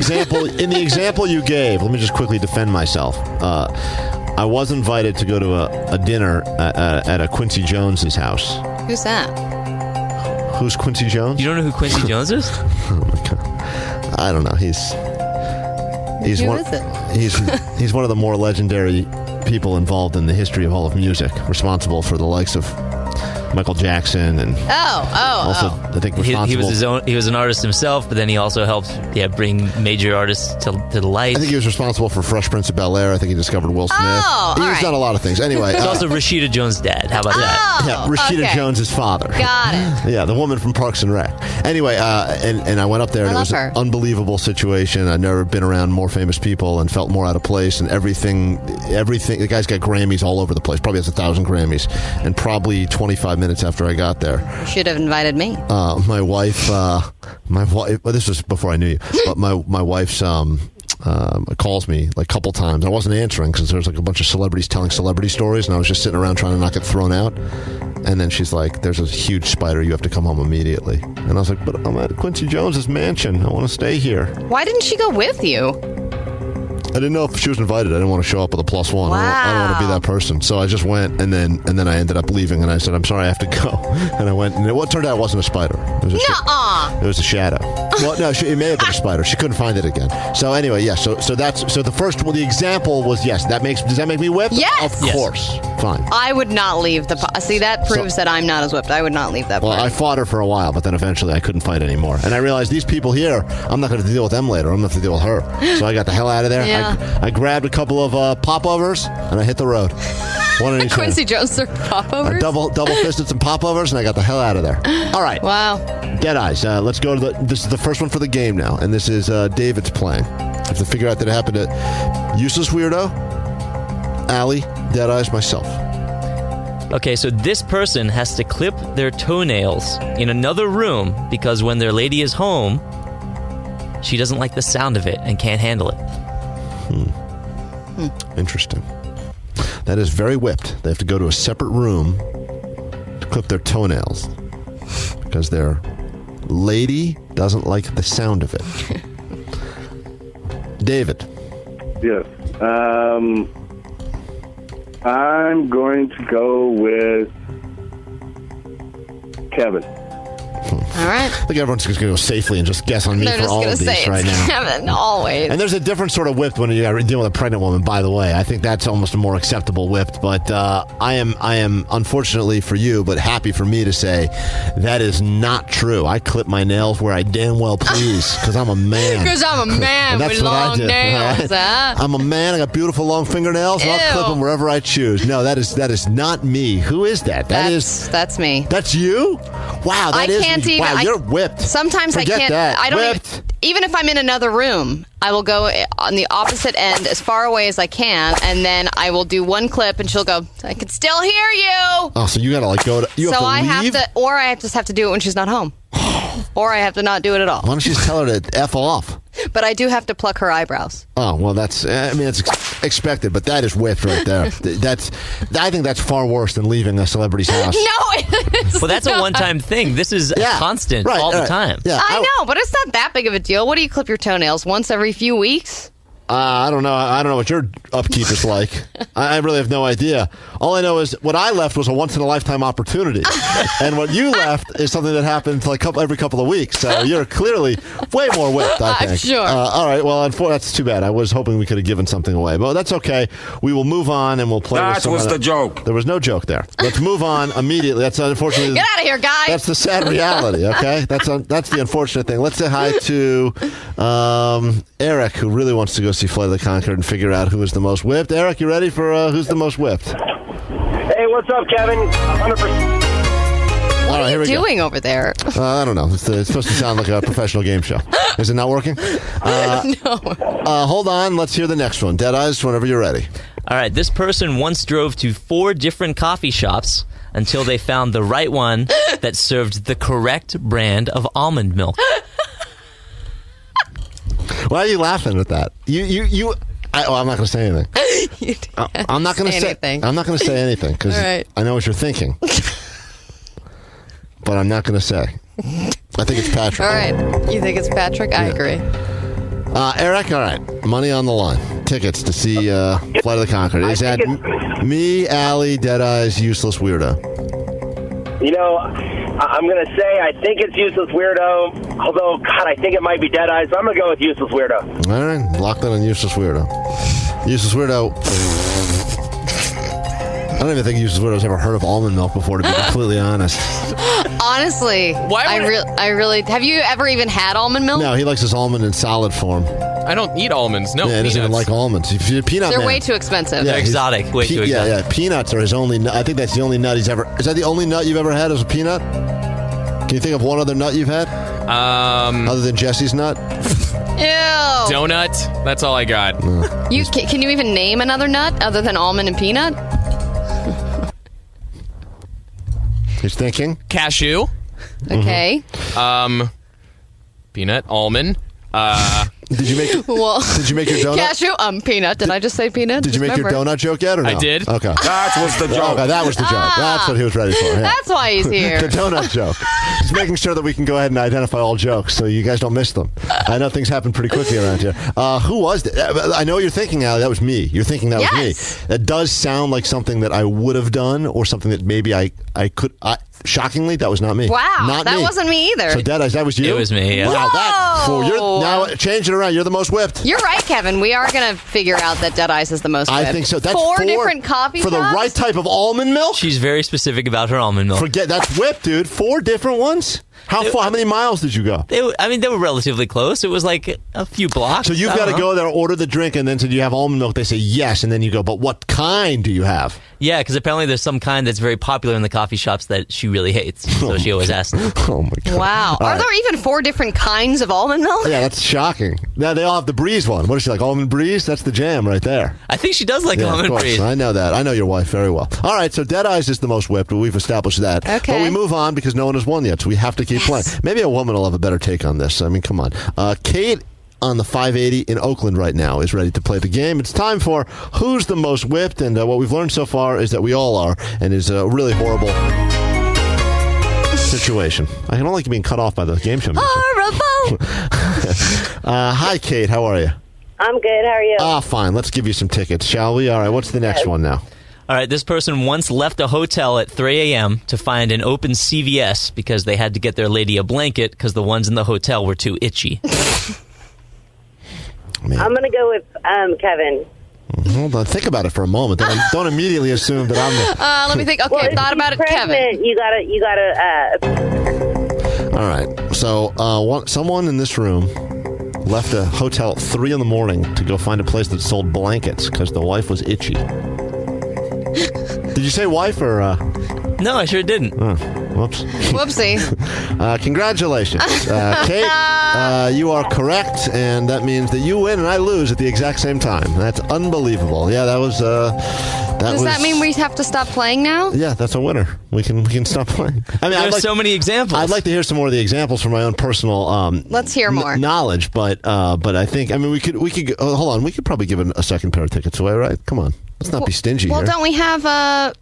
example you gave, let me just quickly defend myself. I was invited to go to a dinner at a Quincy Jones's house. Who's that? Who's Quincy Jones? You don't know who Quincy Jones is? Oh my God. I don't know. He's Who one. is it? He's one of the more legendary people involved in the history of all of music, responsible for the likes of Michael Jackson and also I think responsible. He was an artist himself, but then he also helped bring major artists to the light. I think he was responsible for Fresh Prince of Bel-Air. I think he discovered Will Smith. He's done a lot of things. Anyway, he's also Rashida Jones' dad. How about that? Yeah, Rashida Jones' father. Got it. Yeah, the woman from Parks and Rec. Anyway, and I went up there, and it was an unbelievable situation. I'd never been around more famous people and felt more out of place, and everything. The guy's got Grammys all over the place. Probably has 1,000 Grammys, and probably 25 minutes after I got there, You should have invited me. my wife. Well, this was before I knew you, but my wife's calls me like a couple times. I wasn't answering because there's like a bunch of celebrities telling celebrity stories, and I was just sitting around trying to not get thrown out. And then she's like, "There's a huge spider. You have to come home immediately." And I was like, "But I'm at Quincy Jones's mansion. I want to stay here." Why didn't she go with you? I didn't know if she was invited. I didn't want to show up with a +1. Wow. I don't want to be that person. So I just went, and then I ended up leaving, and I said, "I'm sorry, I have to go." And I went, and it turned out it wasn't a spider. It was it was a shadow. Well, no, it may have been a spider. She couldn't find it again. So anyway, yes. So the first the example was yes. Does that make me whipped? Yes. Of course. Fine. I would not leave see, that proves that I'm not as whipped. I would not leave that Well, party. I fought her for a while, but then eventually I couldn't fight anymore. And I realized these people here, I'm not going to deal with them later. I'm going to have to deal with her. So I got the hell out of there. Yeah. I grabbed a couple of popovers, and I hit the road. One in each Quincy hand. Jones served popovers? I double fisted some popovers, and I got the hell out of there. All right. Wow. Dead Eyes. Let's go to this is the first one for the game now, and this is David's playing. I have to figure out that it happened to Useless Weirdo, Allie, Dead Eyes, myself. Okay, so this person has to clip their toenails in another room because when their lady is home, she doesn't like the sound of it and can't handle it. Interesting. That is very whipped. They have to go to a separate room to clip their toenails because their lady doesn't like the sound of it. David. Yes. I'm going to go with Kevin. All right. I think everyone's just going to go safely and just guess on me They're for just all gonna of these say right it's now. Kevin, always. And there's a different sort of whipped when you're dealing with a pregnant woman, by the way. I think that's almost a more acceptable whipped. But I am, unfortunately for you, but happy for me to say that is not true. I clip my nails where I damn well please because I'm a man. Because I'm a man And that's with what I long do, nails. all right? I'm a man. I got beautiful long fingernails. And I'll clip them wherever I choose. No, that is not me. Who is that? That's me. That's you? Wow, that is I can't me. even. Wow, you're whipped. Sometimes Forget I can't. that. I don't Whipped. even if I'm in another room, I will go on the opposite end as far away as I can, and then I will do one clip, and she'll go, "I can still hear you." Oh, so you gotta go to. You have to I leave? have to, or I just have to do it when she's not home, or I have to not do it at all. Why don't you just tell her to F off? But I do have to pluck her eyebrows. Oh, well, that's expected, but that is whipped right there. I think that's far worse than leaving a celebrity's house. No, it is. Well, that's a one-time thing. This is constant all the time. Yeah, I know, but it's not that big of a deal. What do you clip your toenails once every few weeks? I don't know. I don't know what your upkeep is like. I really have no idea. All I know is what I left was a once-in-a-lifetime opportunity. And what you left is something that happens like every couple of weeks. So you're clearly way more whipped, I think. I'm sure. All right. Well, that's too bad. I was hoping we could have given something away. But that's okay. We will move on and we'll play with That was the joke. There was no joke there. Let's move on immediately. That's unfortunately... Get out of here, guys. That's the sad reality, okay? That's the unfortunate thing. Let's say hi to Eric, who really wants to go see Flight of the Conchords and figure out who is the most whipped. Eric, you ready for who's the most whipped? Hey, what's up, Kevin? 100%. What are you doing over there? I don't know. It's supposed to sound like a professional game show. Is it not working? No. Hold on. Let's hear the next one. Dead Eyes, whenever you're ready. All right, this person once drove to 4 different coffee shops until they found the right one that served the correct brand of almond milk. Why are you laughing at that? I'm not going to say anything. I'm not going to say anything. I'm not going to say anything because I know what you're thinking. But I'm not going to say. I think it's Patrick. All right. You think it's Patrick? I agree. Eric, all right. Money on the line. Tickets to see Flight of the Conchords. Is that me, Allie, Deadeye's Useless Weirdo? You know, I'm going to say I think it's Useless Weirdo, although, God, I think it might be Deadeye, so I'm going to go with Useless Weirdo. All right, locked in on Useless Weirdo. Useless Weirdo. I don't even think Useless Weirdo's ever heard of almond milk before, to be completely honest. Honestly, I really have you ever even had almond milk? No, he likes his almond in solid form. I don't eat almonds. No, yeah, he doesn't even like almonds. If you're a peanut They're man, way too expensive. They're exotic. Way too exotic. Yeah, peanuts are his only nut. I think that's the only nut he's ever... Is that the only nut you've ever had as a peanut? Can you think of one other nut you've had? Other than Jesse's nut? Ew. Donut. That's all I got. Can you even name another nut other than almond and peanut? He's thinking. Cashew. Okay. Peanut, almond. Did you make your donut? Cashew, peanut. Did I just say peanut? Did you make your donut joke yet or no? I did. Okay. That was the joke. Okay, that was the joke. That's what he was ready for. Yeah. That's why he's here. The donut joke. Just making sure that we can go ahead and identify all jokes so you guys don't miss them. I know things happen pretty quickly around here. Who was it? I know you're thinking, Allie, that was me. You're thinking that was me. That does sound like something that I would have done or something that maybe I could... shockingly, that was not me. Wow, that wasn't me either. So, Deadeye's, that was you? It was me, yeah. Wow, now change it around. You're the most whipped. You're right, Kevin. We are going to figure out that Deadeye's is the most whipped. I think so. That's four different coffee for shops? the right type of almond milk? She's very specific about her almond milk. Forget that's whipped, dude. 4 different ones? How many miles did you go? They were relatively close. It was like a few blocks. So you've got to go there, order the drink, and then do you have almond milk? They say yes, and then you go, but what kind do you have? Yeah, because apparently there's some kind that's very popular in the coffee shops that she really hates. So she always asks. Oh, my God. Wow. Are there even 4 different kinds of almond milk? Yeah, that's shocking. Now, they all have the Breeze one. What is she like, almond Breeze? That's the jam right there. I think she does like almond Breeze. I know that. I know your wife very well. All right, so Deadeye's is the most whipped. We've established that. Okay. But we move on because no one has won yet, so we have to keep playing. Maybe a woman will have a better take on this. I mean, come on. Kate on the 580 in Oakland right now is ready to play the game. It's time for Who's the Most Whipped, and what we've learned so far is that we all are, and is a really horrible situation. I don't like being cut off by the game show music. Horrible! Hi, Kate. How are you? I'm good. How are you? Fine. Let's give you some tickets, shall we? All right, what's the next one now? All right, this person once left a hotel at 3 a.m. to find an open CVS because they had to get their lady a blanket because the ones in the hotel were too itchy. I'm going to go with Kevin. Hold on. Think about it for a moment. Don't immediately assume that I'm the... Let me think. Okay, well, I thought about it, Kevin. You gotta. All right. So someone in this room left a hotel at 3 in the morning to go find a place that sold blankets because the wife was itchy. Did you say wife or... No, I sure didn't. Whoops. Whoopsie. Congratulations. Kate, you are correct, and that means that you win and I lose at the exact same time. That's unbelievable. Yeah, that was... Does that mean we have to stop playing now? Yeah, that's a winner. We can stop playing. I mean, there's so many examples. I'd like to hear some more of the examples from my own personal let's hear more knowledge, but I think we could hold on. We could probably give a second pair of tickets away, right? Come on. Let's not be stingy here. Well, don't we have,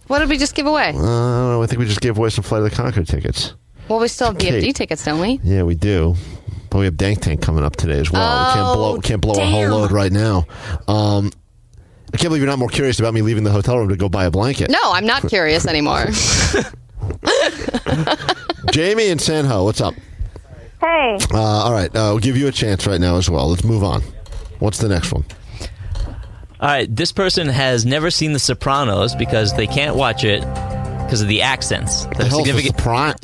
what did we just give away? I don't know. I think we just gave away some Flight of the Conchords tickets. Well, we still have BFD tickets, don't we? Yeah, we do. But we have Dank Tank coming up today as well. We can't blow our whole load right now. I can't believe you're not more curious about me leaving the hotel room to go buy a blanket. No, I'm not curious anymore. Jamie and San Ho, what's up? Hey. All right, we'll give you a chance right now as well. Let's move on. What's the next one? All right, this person has never seen The Sopranos because they can't watch it because of the accents. The hell you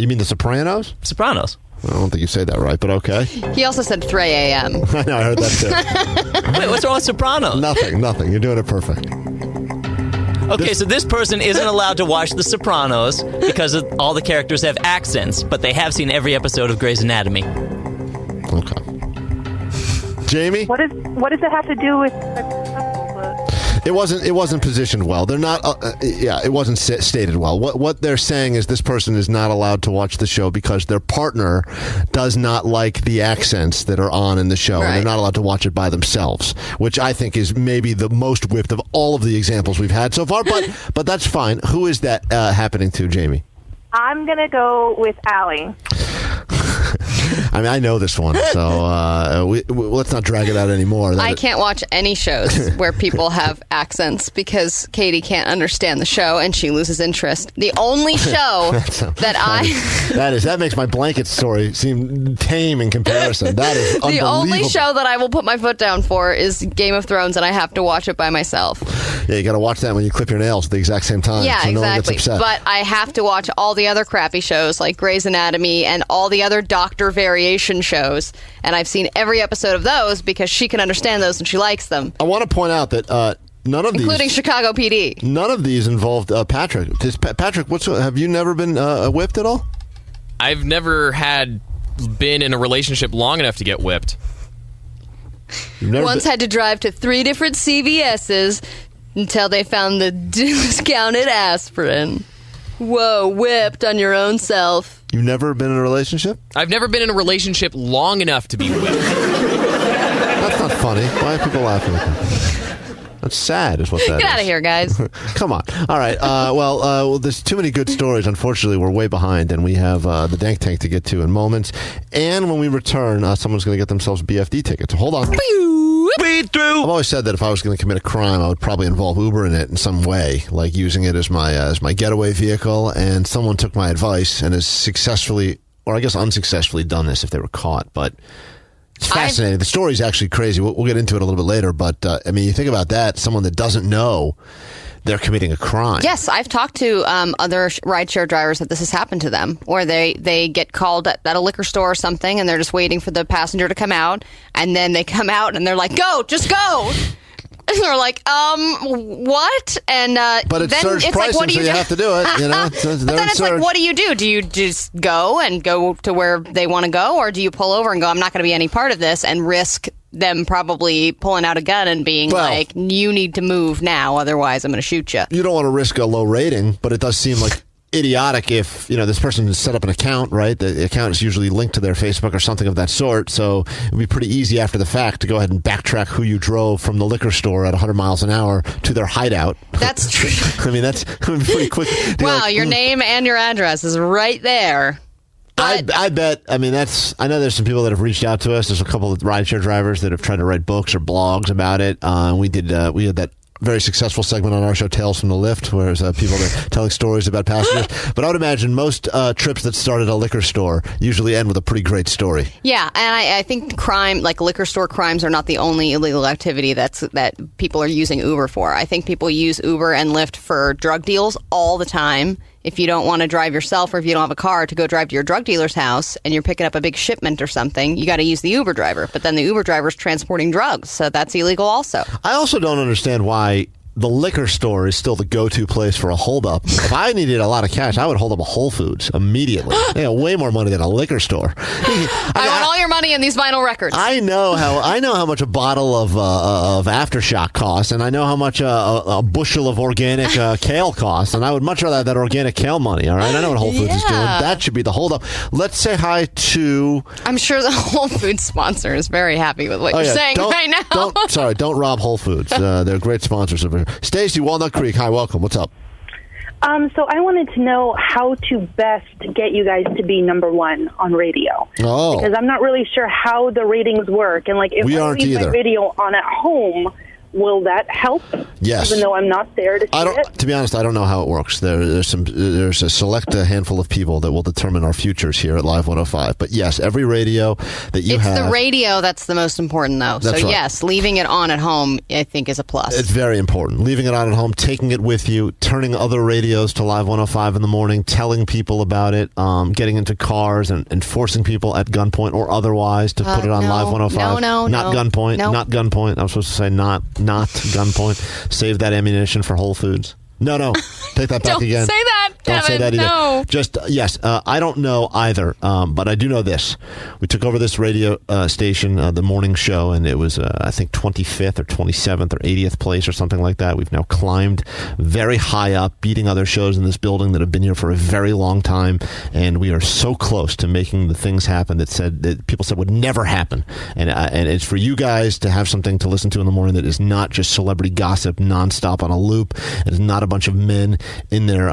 mean The Sopranos? Sopranos. I don't think you say that right, but okay. He also said 3 a.m. I know, I heard that too. Wait, what's wrong with Sopranos? Nothing. You're doing it perfect. Okay, so this person isn't allowed to watch The Sopranos because all the characters have accents, but they have seen every episode of Grey's Anatomy. Okay. Jamie? What does it have to do with... It wasn't positioned well. They're not. It wasn't stated well. What they're saying is this person is not allowed to watch the show because their partner does not like the accents that are on in the show, and they're not allowed to watch it by themselves. Which I think is maybe the most whipped of all of the examples we've had so far. But that's fine. Who is that happening to, Jamie? I'm gonna go with Allie. I mean, I know this one, so let's not drag it out anymore. I can't watch any shows where people have accents because Katie can't understand the show and she loses interest. The only show that makes my blanket story seem tame in comparison. That is unbelievable. The only show that I will put my foot down for is Game of Thrones, and I have to watch it by myself. Yeah, you got to watch that when you clip your nails at the exact same time. Yeah, so exactly. No one gets upset. But I have to watch all the other crappy shows like Grey's Anatomy and all the other doctor variation shows. And I've seen every episode of those because she can understand those and she likes them. I want to point out that none of including these, Chicago PD. None of these involved Patrick. Patrick, have you never been whipped at all? I've never been in a relationship long enough to get whipped. Once had to drive to 3 different CVS's until they found the discounted aspirin. Whoa, whipped on your own self. You've never been in a relationship? I've never been in a relationship long enough to be whipped. That's not funny. Why are people laughing at that? That's sad is what that is. Get out of here, guys. Come on. All right. Well, there's too many good stories. Unfortunately, we're way behind, and we have the Dank Tank to get to in moments. And when we return, someone's going to get themselves BFD tickets. So hold on. I've always said that if I was going to commit a crime, I would probably involve Uber in it in some way, like using it as my getaway vehicle. And someone took my advice and has successfully, or I guess unsuccessfully, done this if they were caught. But it's fascinating. The story's actually crazy. We'll get into it a little bit later. But, I mean, you think about that, someone that doesn't know they're committing a crime. Yes, I've talked to other rideshare drivers that this has happened to them, or they get called at a liquor store or something, and they're just waiting for the passenger to come out, and then they come out, and they're like, go, just go. And they're like, what? And but it's then surge it's pricing, like, what do you so you have to do it. You know, but then it's like, what do you do? Do you just go to where they want to go, or do you pull over and go, I'm not going to be any part of this, and risk them probably pulling out a gun and being like, you need to move now, otherwise I'm going to shoot you. You don't want to risk a low rating, but it does seem like idiotic if, this person has set up an account, right? The account is usually linked to their Facebook or something of that sort, so it would be pretty easy after the fact to go ahead and backtrack who you drove from the liquor store at 100 miles an hour to their hideout. That's true. I mean, that's pretty quick. Wow, your name and your address is right there. I bet. I mean, I know there's some people that have reached out to us. There's a couple of rideshare drivers that have tried to write books or blogs about it. We had that very successful segment on our show, Tales from the Lift, where there's people that are telling stories about passengers. But I would imagine most trips that start at a liquor store usually end with a pretty great story. Yeah, and I think crime, like liquor store crimes, are not the only illegal activity that people are using Uber for. I think people use Uber and Lyft for drug deals all the time. If you don't want to drive yourself, or if you don't have a car to go drive to your drug dealer's house and you're picking up a big shipment or something, you got to use the Uber driver. But then the Uber driver's transporting drugs, so that's illegal also. I also don't understand why the liquor store is still the go-to place for a holdup. If I needed a lot of cash, I would hold up a Whole Foods immediately. Way more money than a liquor store. I want all your money in these vinyl records. I know how much a bottle of Aftershock costs, and I know how much a bushel of organic kale costs, and I would much rather have that organic kale money. All right, I know what Whole Foods is doing. That should be the holdup. Let's say hi to. I'm sure the Whole Foods sponsor is very happy with what you're saying right now. Don't rob Whole Foods. They're great sponsors of it. Stacey, Walnut Creek. Hi, welcome. What's up? So I wanted to know how to best get you guys to be number one on radio. Oh. Because I'm not really sure how the ratings work. And if I leave my video on at home, will that help? Yes. Even though I'm not there to see it? To be honest, I don't know how it works. There's a select handful of people that will determine our futures here at Live 105. But yes, every radio that you have. It's the radio that's the most important, though. That's so right. Yes, leaving it on at home, I think, is a plus. It's very important. Leaving it on at home, taking it with you, turning other radios to Live 105 in the morning, telling people about it, getting into cars and forcing people at gunpoint or otherwise to put it on Live 105. Not gunpoint. Not gunpoint. I was supposed to say not gunpoint. Save that ammunition for Whole Foods. No. Take that back again. Don't say that, Don't Kevin. say that either. No. Just, yes, I don't know either, but I do know this. We took over this radio station, the morning show, and it was, I think, 25th or 27th or 80th place or something like that. We've now climbed very high up, beating other shows in this building that have been here for a very long time, and we are so close to making the things happen that people said would never happen. And it's for you guys to have something to listen to in the morning that is not just celebrity gossip nonstop on a loop. It is not a bunch of men in their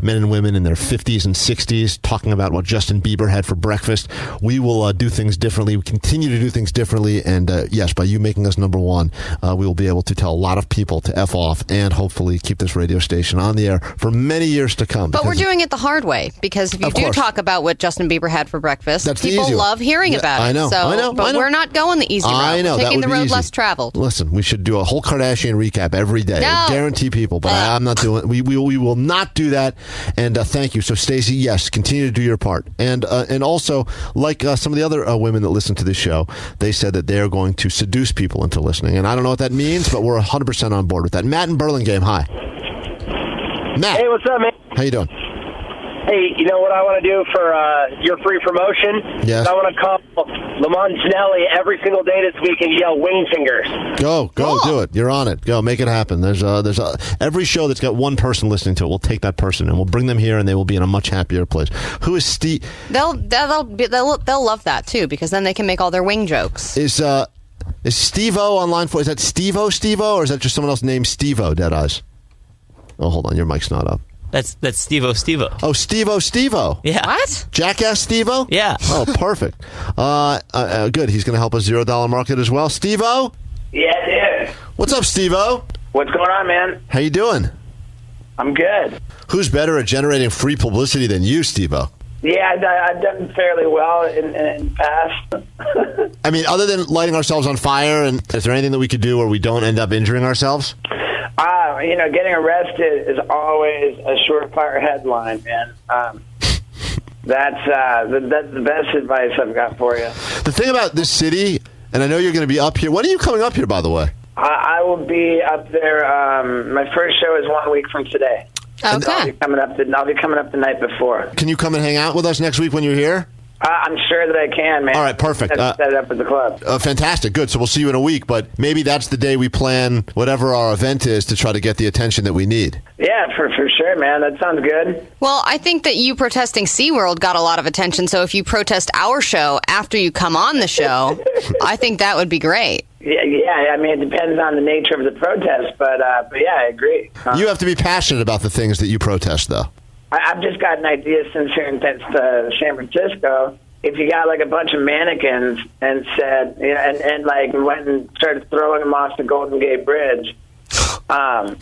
men and women in their 50s and 60s talking about what Justin Bieber had for breakfast. We will do things differently. We continue to do things differently. And yes, by you making us number one, we will be able to tell a lot of people to F off and hopefully keep this radio station on the air for many years to come. But we're doing it the hard way, because if you do talk about what Justin Bieber had for breakfast, people love hearing about it. I know. But we're not going the easy route. I know. We're taking the road easy. less traveled. Listen, we should do a whole Kardashian recap every day. No. I guarantee people, but I'm not doing. We will not do that. And thank you. So, Stacey, yes, continue to do your part. And also, like some of the other women that listen to this show, they said that they are going to seduce people into listening. And I don't know what that means, but we're 100% on board with that. Matt in Burlingame, hi. Matt. Hey, what's up, man? How you doing? Hey, you know what I want to do for your free promotion? Yes. I want to call Lamont Janelli every single day this week and yell wing fingers. Go, do it. You're on it. Go, make it happen. There's every show that's got one person listening to it. We'll take that person and we'll bring them here, and they will be in a much happier place. Who is Steve? They'll love that too, because then they can make all their wing jokes. Is Steve-O on line 4? Is that Steve-O, or is that just someone else named Steve-O, Deadeyes? Oh, hold on. Your mic's not up. That's Steve-O. Oh, Steve-O. Yeah. What? Jackass Steve-O? Yeah. Oh, perfect. Good. He's going to help us $0 market as well. Steve-O? Yeah, dude. What's up, Steve-O? What's going on, man? How you doing? I'm good. Who's better at generating free publicity than you, Steve-O? Yeah, I've done fairly well in the past. I mean, other than lighting ourselves on fire, and is there anything that we could do where we don't end up injuring ourselves? Getting arrested is always a surefire headline, man. That's the best advice I've got for you. The thing about this city, and I know you're going to be up here. When are you coming up here, by the way? I will be up there. My first show is 1 week from today. Okay. I'll be coming up the night before. Can you come and hang out with us next week when you're here? I'm sure that I can, man. All right, perfect. Set it up at the club. Fantastic. Good. So we'll see you in a week, but maybe that's the day we plan whatever our event is to try to get the attention that we need. Yeah, for sure, man. That sounds good. Well, I think that you protesting SeaWorld got a lot of attention, so if you protest our show after you come on the show, I think that would be great. Yeah. I mean, it depends on the nature of the protest, but yeah, I agree. You have to be passionate about the things that you protest, though. I've just got an idea since here in San Francisco. If you got like a bunch of mannequins and said, and like went and started throwing them off the Golden Gate Bridge, like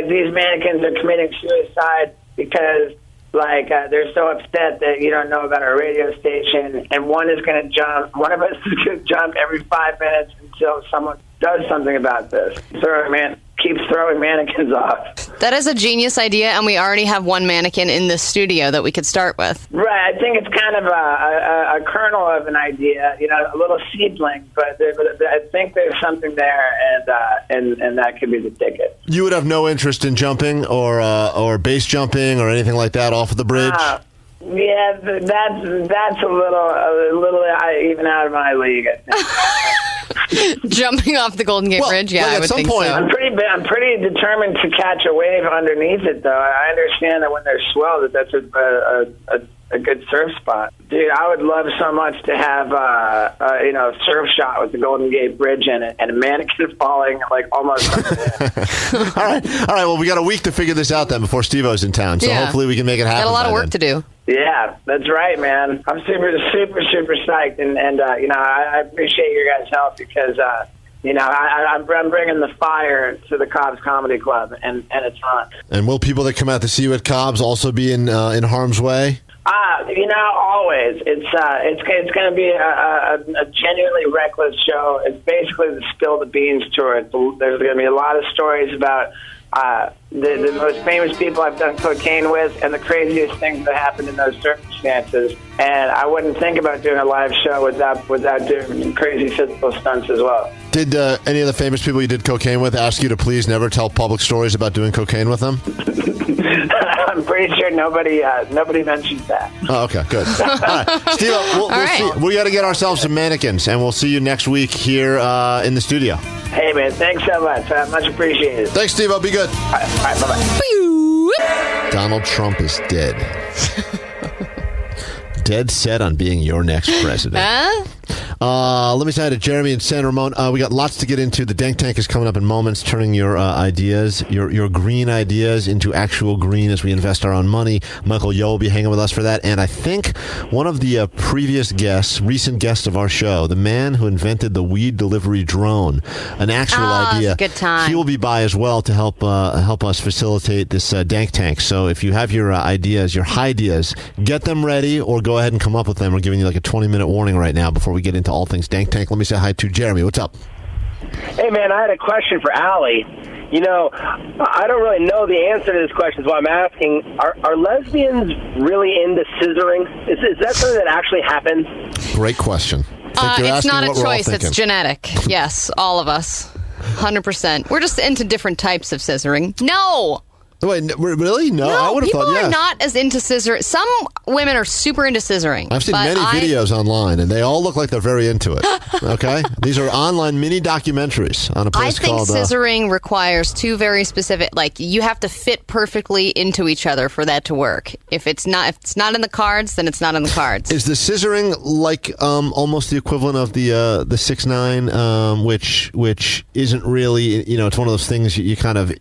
these mannequins are committing suicide because like they're so upset that you don't know about our radio station, and one of us is going to jump every 5 minutes until someone does something about this. Keeps throwing mannequins off. That is a genius idea, and we already have one mannequin in this studio that we could start with. Right. I think it's kind of a kernel of an idea, a little seedling, but I think there's something there, and that could be the ticket. You would have no interest in jumping or base jumping or anything like that off of the bridge? Yeah, that's a little even out of my league, I think. Jumping off the Golden Gate Bridge, yeah, I would think so. I'm pretty determined to catch a wave underneath it, though. I understand that when there's swell, that's a good surf spot. Dude, I would love so much to have a surf shot with the Golden Gate Bridge in it and a mannequin falling like almost. All right. Well, we got a week to figure this out then before Steve-O's in town, so hopefully we can make it happen. Got a lot of work to do. Yeah, that's right, man. I'm super psyched, and I appreciate your guys' help because I'm bringing the fire to the Cobb's Comedy Club, and it's on. And will people that come out to see you at Cobb's also be in harm's way? Always. It's going to be a genuinely reckless show. It's basically the Spill the Beans tour. There's going to be a lot of stories about the most famous people I've done cocaine with and the craziest things that happened in those circumstances. And I wouldn't think about doing a live show without doing crazy physical stunts as well. Did any of the famous people you did cocaine with ask you to please never tell public stories about doing cocaine with them? I'm pretty sure nobody mentioned that. Oh, okay, good. All right, Steve, we'll see. We got to get ourselves some mannequins, and we'll see you next week here in the studio. Hey, man, thanks so much. Much appreciated. Thanks, Steve. Be good. All right, bye-bye. Donald Trump is dead. Dead set on being your next president. Let me say hi to Jeremy and San Ramon. We got lots to get into. The Dank Tank is coming up in moments, turning your ideas, your green ideas into actual green as we invest our own money. Michael Yo will be hanging with us for that. And I think one of the previous guests, recent guests of our show, the man who invented the weed delivery drone, an actual idea. It's a good time. He will be by as well to help us facilitate this Dank Tank. So if you have your ideas, your high ideas, get them ready or go ahead and come up with them. We're giving you like a 20-minute warning right now before we get into all things Dank Tank. Let me say hi to Jeremy. What's up? Hey, man, I had a question for Allie. You know, I don't really know the answer to this question, so I'm asking, are lesbians really into scissoring? Is that something that actually happens? Great question. It's not a choice. It's genetic. Yes, all of us. 100%. We're just into different types of scissoring. No! Wait, really? No, I would have thought yes. People are not as into scissoring. Some women are super into scissoring. I've seen many videos online, and they all look like they're very into it. Okay? These are online mini documentaries on a place called... I think scissoring requires two very specific... Like, you have to fit perfectly into each other for that to work. If it's not in the cards, then it's not in the cards. Is the scissoring like almost the equivalent of the 6ix9ine, which isn't really... You know, it's one of those things you kind of...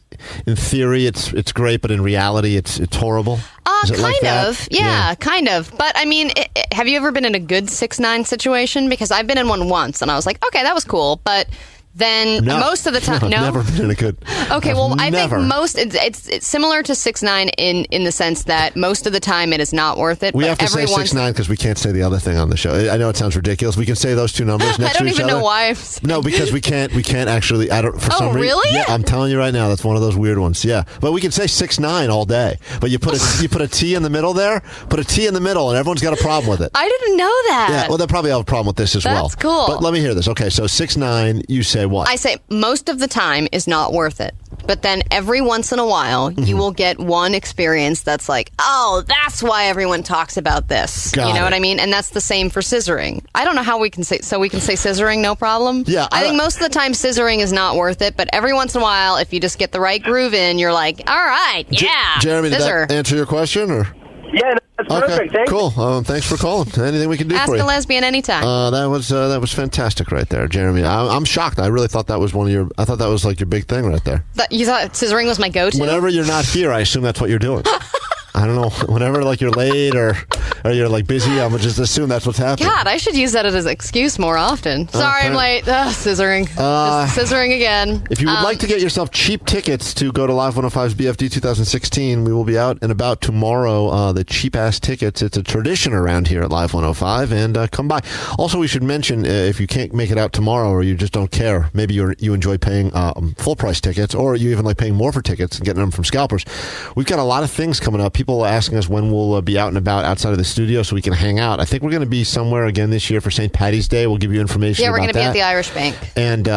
In theory, it's great, but in reality, it's horrible. Is it like that? Yeah, kind of. But I mean, have you ever been in a good 6ix9ine situation? Because I've been in one once, and I was like, okay, that was cool, but. Then most of the time, no. I've never been in a good. Okay, well, I think it's similar to 6ix9ine in the sense that most of the time it is not worth it. We have to say 6ix9ine because we can't say the other thing on the show. I know it sounds ridiculous. We can say those two numbers next to each other. I don't even know why I'm saying. No, because we can't actually. I don't. For some reason. Really? Yeah, I'm telling you right now, that's one of those weird ones. Yeah, but we can say 6ix9ine all day. But you put a T in the middle there. Put a T in the middle, and everyone's got a problem with it. I didn't know that. Yeah, well, they probably have a problem with this as well. That's cool. But let me hear this. Okay, so 6ix9ine, you say what? I say most of the time is not worth it. But then every once in a while, you will get one experience that's like, oh, that's why everyone talks about this. You know what I mean? And that's the same for scissoring. I don't know how we can say scissoring, no problem. Yeah. I think most of the time scissoring is not worth it. But every once in a while, if you just get the right groove in, you're like, all right, yeah. Jeremy, did that answer your question? Or? Yeah, that's perfect. Thanks. Cool. Thanks for calling. Anything we can do for you? Ask a lesbian anytime. That was fantastic right there, Jeremy. I'm shocked. I really thought that was I thought that was like your big thing right there. You thought scissoring was my go-to? Whenever you're not here, I assume that's what you're doing. I don't know. Whenever like you're late or you're like busy, I'm just assume that's what's happening. God, I should use that as an excuse more often. Sorry, I'm late. Scissoring. Scissoring again. If you would like to get yourself cheap tickets to go to Live 105's BFD 2016, we will be out and about tomorrow. The cheap ass tickets. It's a tradition around here at Live 105, and come by. Also, we should mention if you can't make it out tomorrow or you just don't care, maybe you enjoy paying full price tickets, or you even like paying more for tickets and getting them from scalpers. We've got a lot of things coming up. People asking us when we'll be out and about outside of the studio so we can hang out. I think we're going to be somewhere again this year for St. Patty's Day. We'll give you information about that. Yeah, we're going to be at the Irish Bank. And,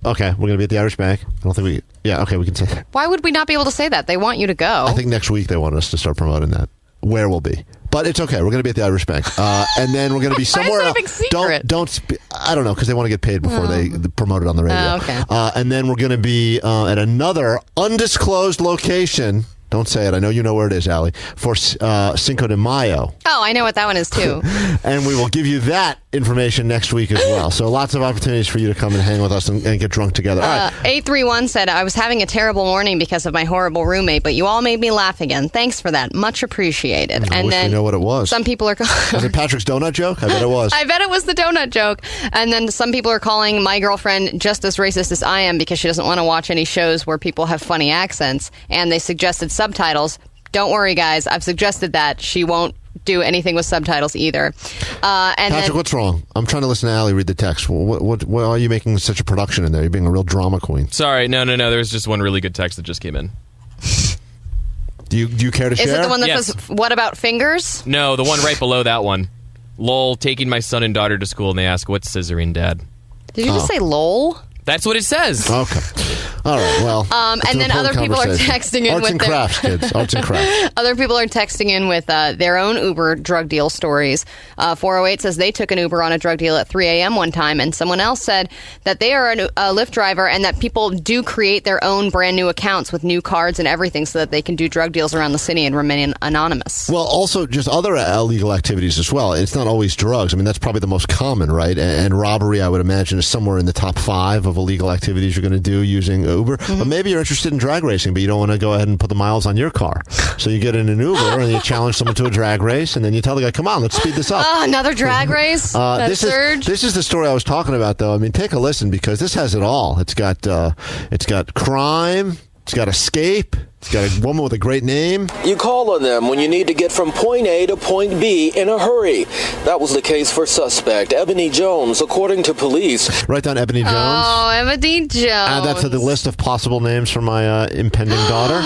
okay, we're going to be at the Irish Bank. I don't think we... Yeah, okay, we can say that. Why would we not be able to say that? They want you to go. I think next week they want us to start promoting that. Where we'll be. But it's okay. We're going to be at the Irish Bank. And then we're going to be somewhere else. I don't know, because they want to get paid before they promote it on the radio. Oh, okay. And then we're going to be at another undisclosed location. Don't say it. I know you know where it is, Allie. For Cinco de Mayo. Oh, I know what that one is, too. And we will give you that information next week as well. So lots of opportunities for you to come and hang with us and get drunk together. All right. 831 said, I was having a terrible morning because of my horrible roommate, but you all made me laugh again. Thanks for that. Much appreciated. I wish we know what it was. Some people are... Was it Patrick's donut joke? I bet it was. I bet it was the donut joke. And then some people are calling my girlfriend just as racist as I am because she doesn't want to watch any shows where people have funny accents. And they suggested subtitles. Don't worry, guys. I've suggested that. She won't do anything with subtitles either. Patrick, what's wrong? I'm trying to listen to Allie read the text. What are you making such a production in there? You're being a real drama queen. Sorry, no. There was just one really good text that just came in. Do you care to share? Is it the one that says, what about fingers? No, the one right below that one. Lol, taking my son and daughter to school, and they ask, what's scissoring, Dad? Did you just say lol? That's what it says. Okay. All right, well. And then other people are texting in Arts with and their crafts, kids. Arts and crafts. Other people are texting in with their own Uber drug deal stories. 408 says they took an Uber on a drug deal at 3 a.m. one time, and someone else said that they are a Lyft driver and that people do create their own brand new accounts with new cards and everything so that they can do drug deals around the city and remain anonymous. Well, also just other illegal activities as well. It's not always drugs. I mean, that's probably the most common, right? And robbery, I would imagine, is somewhere in the top 5 of illegal activities you're going to do using Uber. But maybe you're interested in drag racing, but you don't want to go ahead and put the miles on your car. So you get in an Uber and you challenge someone to a drag race, and then you tell the guy, come on, let's speed this up. Another drag race? This is the story I was talking about, though. I mean, take a listen, because this has it all. It's got crime. It's got escape. It's got a woman with a great name. You call on them when you need to get from point A to point B in a hurry. That was the case for suspect Ebony Jones, according to police. Write down Ebony Jones. Oh, Ebony Jones. That's the list of possible names for my impending daughter.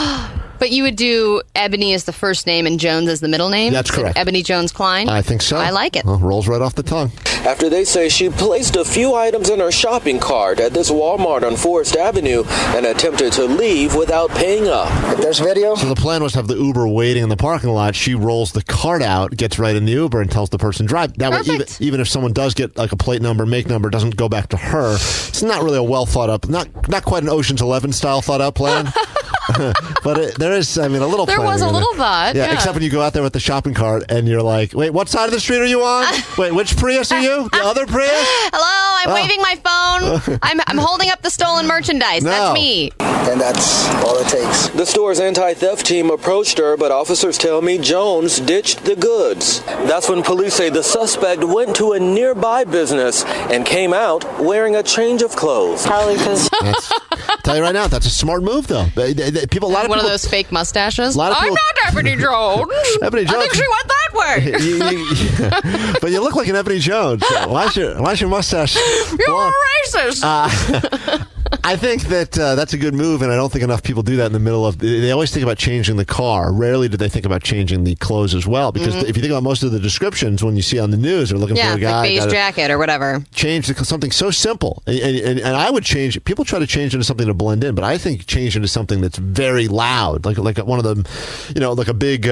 But you would do Ebony as the first name and Jones as the middle name? That's correct. Ebony Jones Klein? I think so. I like it. Well, rolls right off the tongue. After they say she placed a few items in her shopping cart at this Walmart on Forest Avenue and attempted to leave without paying up. There's video. So the plan was to have the Uber waiting in the parking lot. She rolls the cart out, gets right in the Uber, and tells the person to drive. That way, even if someone does get like a plate number, make number, doesn't go back to her. It's not really a well thought up, not quite an Ocean's 11 style thought out plan. But there is, I mean, a little. There was a little thought. Yeah, except when you go out there with the shopping cart and you're like, wait, what side of the street are you on? Wait, which Prius are you? The other Prius? Hello, I'm waving my phone. I'm holding up the stolen merchandise. No. That's me. And that's all it takes. The store's anti-theft team approached her, but officers tell me Jones ditched the goods. That's when police say the suspect went to a nearby business and came out wearing a change of clothes. Probably because... Tell you right now, that's a smart move, though. People, a lot of One people, of those fake mustaches. I'm not Ebony Jones. Ebony Jones. I think she went that way. But you look like an Ebony Jones. Why's your mustache? You're racist. I think that that's a good move, and I don't think enough people do that in the middle of... They always think about changing the car. Rarely do they think about changing the clothes as well, because if you think about most of the descriptions when you see on the news, they're looking for a guy... like beige jacket or whatever. Change to something so simple. And I would change... People try to change into something to blend in, but I think change into something that's very loud, like one of them, like a big...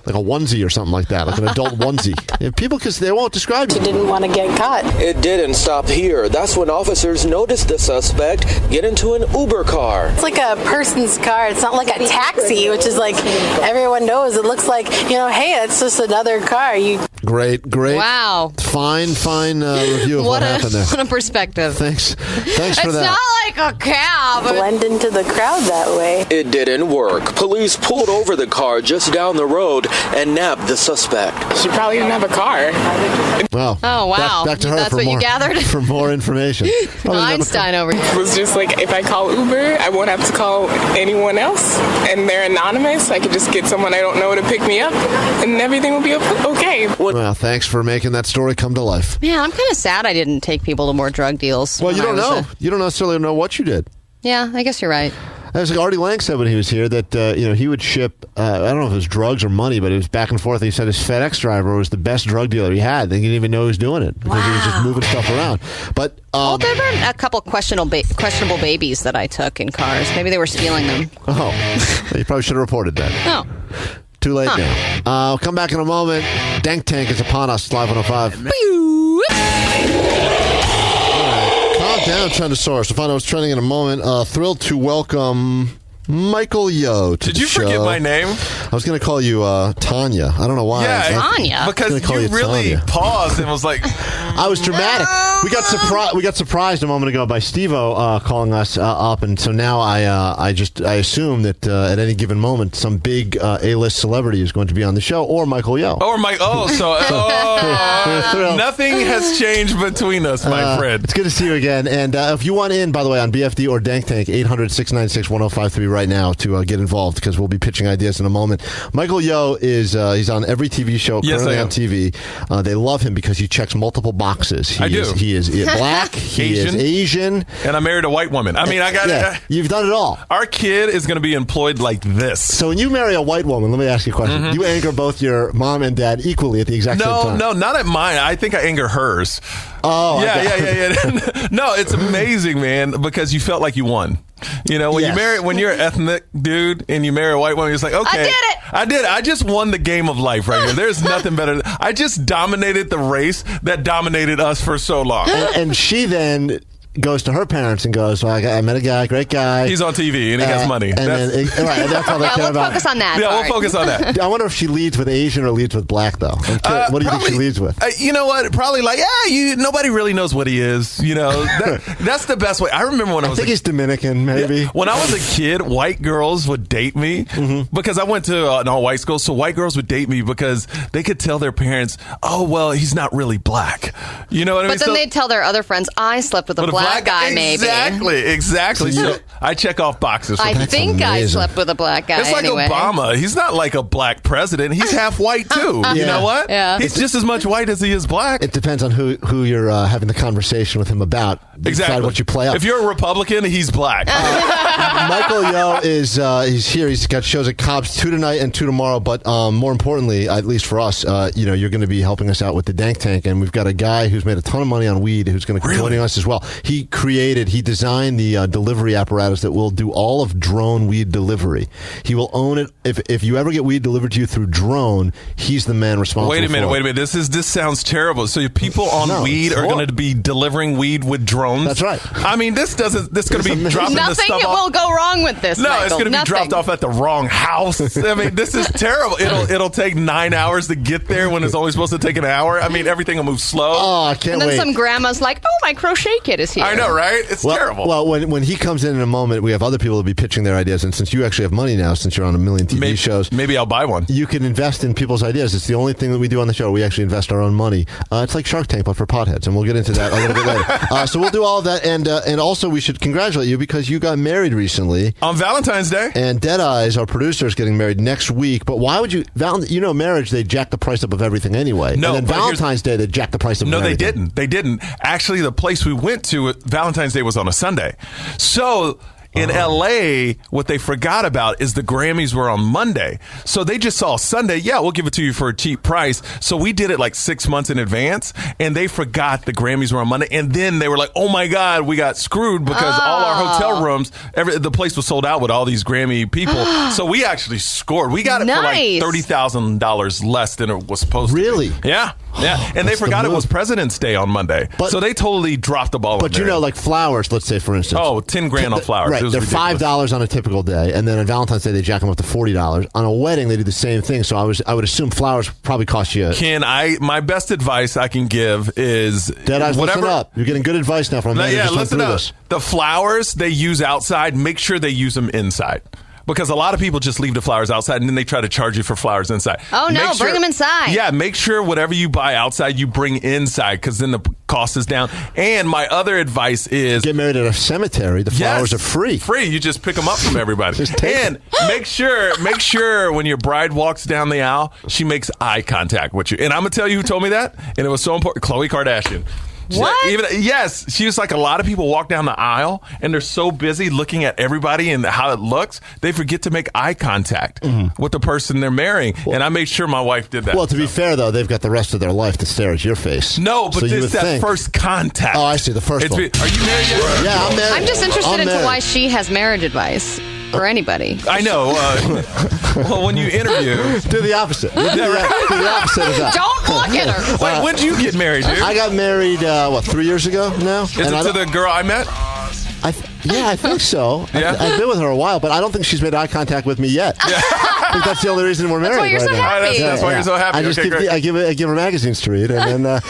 like a onesie or something like that, like an adult onesie. People, because they won't describe you. She didn't want to get caught. It didn't stop here. That's when officers noticed the suspect get into an Uber car. It's like a person's car. It's not like a taxi, which is like everyone knows. It looks like, hey, it's just another car. Great. Wow. Fine review of what happened there. What a perspective. Thanks for that. It's not like a cab. Blend into the crowd that way. It didn't work. Police pulled over the car just down the road and nabbed the suspect. She probably didn't have a car. Well, oh, wow. Back to her That's for what more, you gathered? For more information. Einstein over here. It was just like, if I call Uber, I won't have to call anyone else. And they're anonymous. I could just get someone I don't know to pick me up, and everything will be okay. Well, thanks for making that story come to life. Yeah, I'm kind of sad I didn't take people to more drug deals. Well, you don't know. You don't necessarily know what you did. Yeah, I guess you're right. As Artie Lang said when he was here that he would ship I don't know if it was drugs or money, but it was back and forth. He said his FedEx driver was the best drug dealer he had. They didn't even know he was doing it because he was just moving stuff around. But well, there were a couple questionable babies that I took in cars. Maybe they were stealing them. Oh, you probably should have reported that. No. Too late now. I'll come back in a moment. Dank Tank is upon us. Live 105. Calm down, Trendosaurus. We'll find out what's trending in a moment. Thrilled to welcome Michael Yo to Did you forget my name? I was going to call you Tanya. I don't know why. Yeah, Tanya. Because you really paused and was like... I was dramatic. We got surprised a moment ago by Steve-O calling us up, and so now I assume that at any given moment some big A-list celebrity is going to be on the show, or Michael Yo. Nothing has changed between us, my friend. It's good to see you again. And if you want in, by the way, on BFD or Dank Tank, 800-696-1053 right now to get involved, because we'll be pitching ideas in a moment. Michael Yo is he's on every TV show currently on TV. They love him because he checks multiple boxes. He is black. He is Asian. And I married a white woman. I mean, I got it. You've done it all. Our kid is going to be employed like this. So when you marry a white woman, let me ask you a question. You anger both your mom and dad equally at the exact same time? No, not at mine. I think I anger hers. Oh, yeah. No, it's amazing, man, because you felt like you won. You know, when you're an ethnic dude and you marry a white woman, it's like, okay, I did it. I just won the game of life right here. There's nothing better. I just dominated the race that dominated us for so long. And she then goes to her parents and goes, well, I met a guy, great guy. He's on TV and he has money. And that's all they care about. Focus on that. Yeah, part. we'll focus on that. I wonder if she leads with Asian or leads with black, though. What do you think she leads with? You know what? Probably like, nobody really knows what he is. You know, that's the best way. I remember when I think he's Dominican, maybe. Yeah, when I was a kid, white girls would date me because I went to an all-white school. So white girls would date me because they could tell their parents, oh, well, he's not really black. You know what I mean? But then they'd tell their other friends, I slept with a black guy, maybe. Exactly. So I check off boxes. I think I slept with a black guy. It's like anyway. Obama. He's not like a black president. He's half white too. You know what? Yeah. He's just as much white as he is black. It depends on who you're having the conversation with him about. Exactly. Decide what you play up. If you're a Republican, he's black. Michael Yo is he's here. He's got shows at Cobb's 2 tonight and 2 tomorrow. But more importantly, at least for us, you're going to be helping us out with the Dank Tank, and we've got a guy who's made a ton of money on weed who's going to be joining us as well. He designed the delivery apparatus that will do all of drone weed delivery. He will own it. If you ever get weed delivered to you through drone, he's the man responsible. Wait a minute. This sounds terrible. So people on weed are going to be delivering weed with drones? That's right. I mean, this going to be dropping the stuff Nothing will go wrong with this. No, Michael. it's going to be dropped off at the wrong house. I mean, this is terrible. It'll take 9 hours to get there when it's only supposed to take an hour. I mean, everything will move slow. Oh, I can't wait. And then some grandma's like, oh, my crochet kit is here. I know, right? It's terrible. Well, when he comes in a moment, we have other people to be pitching their ideas. And since you actually have money now, since you're on a million TV shows, maybe I'll buy one. You can invest in people's ideas. It's the only thing that we do on the show. We actually invest our own money. It's like Shark Tank, but for potheads. And we'll get into that a little bit later. So we'll do all of that. And also, we should congratulate you because you got married recently. On Valentine's Day. And Dead Eyes, our producer, is getting married next week. But why would you... marriage, they jack the price up of everything anyway. No, and then Valentine's Day, they jack the price up of everything. No, they didn't. Actually, the place we went to, Valentine's Day was on a Sunday. So... in L.A., what they forgot about is the Grammys were on Monday. So they just saw Sunday, we'll give it to you for a cheap price. So we did it like 6 months in advance, and they forgot the Grammys were on Monday. And then they were like, oh, my God, we got screwed because all our hotel rooms, the place was sold out with all these Grammy people. So we actually scored. We got it for like $30,000 less than it was supposed to. Really? Yeah. And they forgot it was President's Day on Monday. So they totally dropped the ball. But like flowers, let's say, for instance. Oh, $10,000 on flowers. Right. They're $5 on a typical day, and then on Valentine's Day they jack them up to $40. On a wedding they do the same thing. So I would assume flowers probably cost you. My best advice I can give is Dead Eyes. Listen up. You're getting good advice now from a man who just went through this. The flowers they use outside, make sure they use them inside. Because a lot of people just leave the flowers outside and then they try to charge you for flowers inside. Oh, no, bring them inside. Yeah, make sure whatever you buy outside, you bring inside because then the cost is down. And my other advice is... get married at a cemetery. The flowers are free. Free. You just pick them up from everybody. And make sure when your bride walks down the aisle, she makes eye contact with you. And I'm going to tell you who told me that. And it was so important. Khloe Kardashian. What? Yes. She was like, a lot of people walk down the aisle and they're so busy looking at everybody and how it looks, they forget to make eye contact with the person they're marrying. And I made sure my wife did that. Well, to be fair, though, they've got the rest of their life to stare at your face. No, but it's that first contact. Oh, I see. The first one. Are you married yet? Yeah, I'm married. I'm just interested into why she has marriage advice. For anybody. I know. Well, when you interview... do the opposite. Do the opposite of that. Don't look at her. Wait, when did you get married, dude? I got married, 3 years ago now? Is it to the girl I met? I think so. Yeah? I've been with her a while, but I don't think she's made eye contact with me yet. I think that's the only reason we're married. That's why you're so happy. That's why you're so happy. I give her magazines to read, and then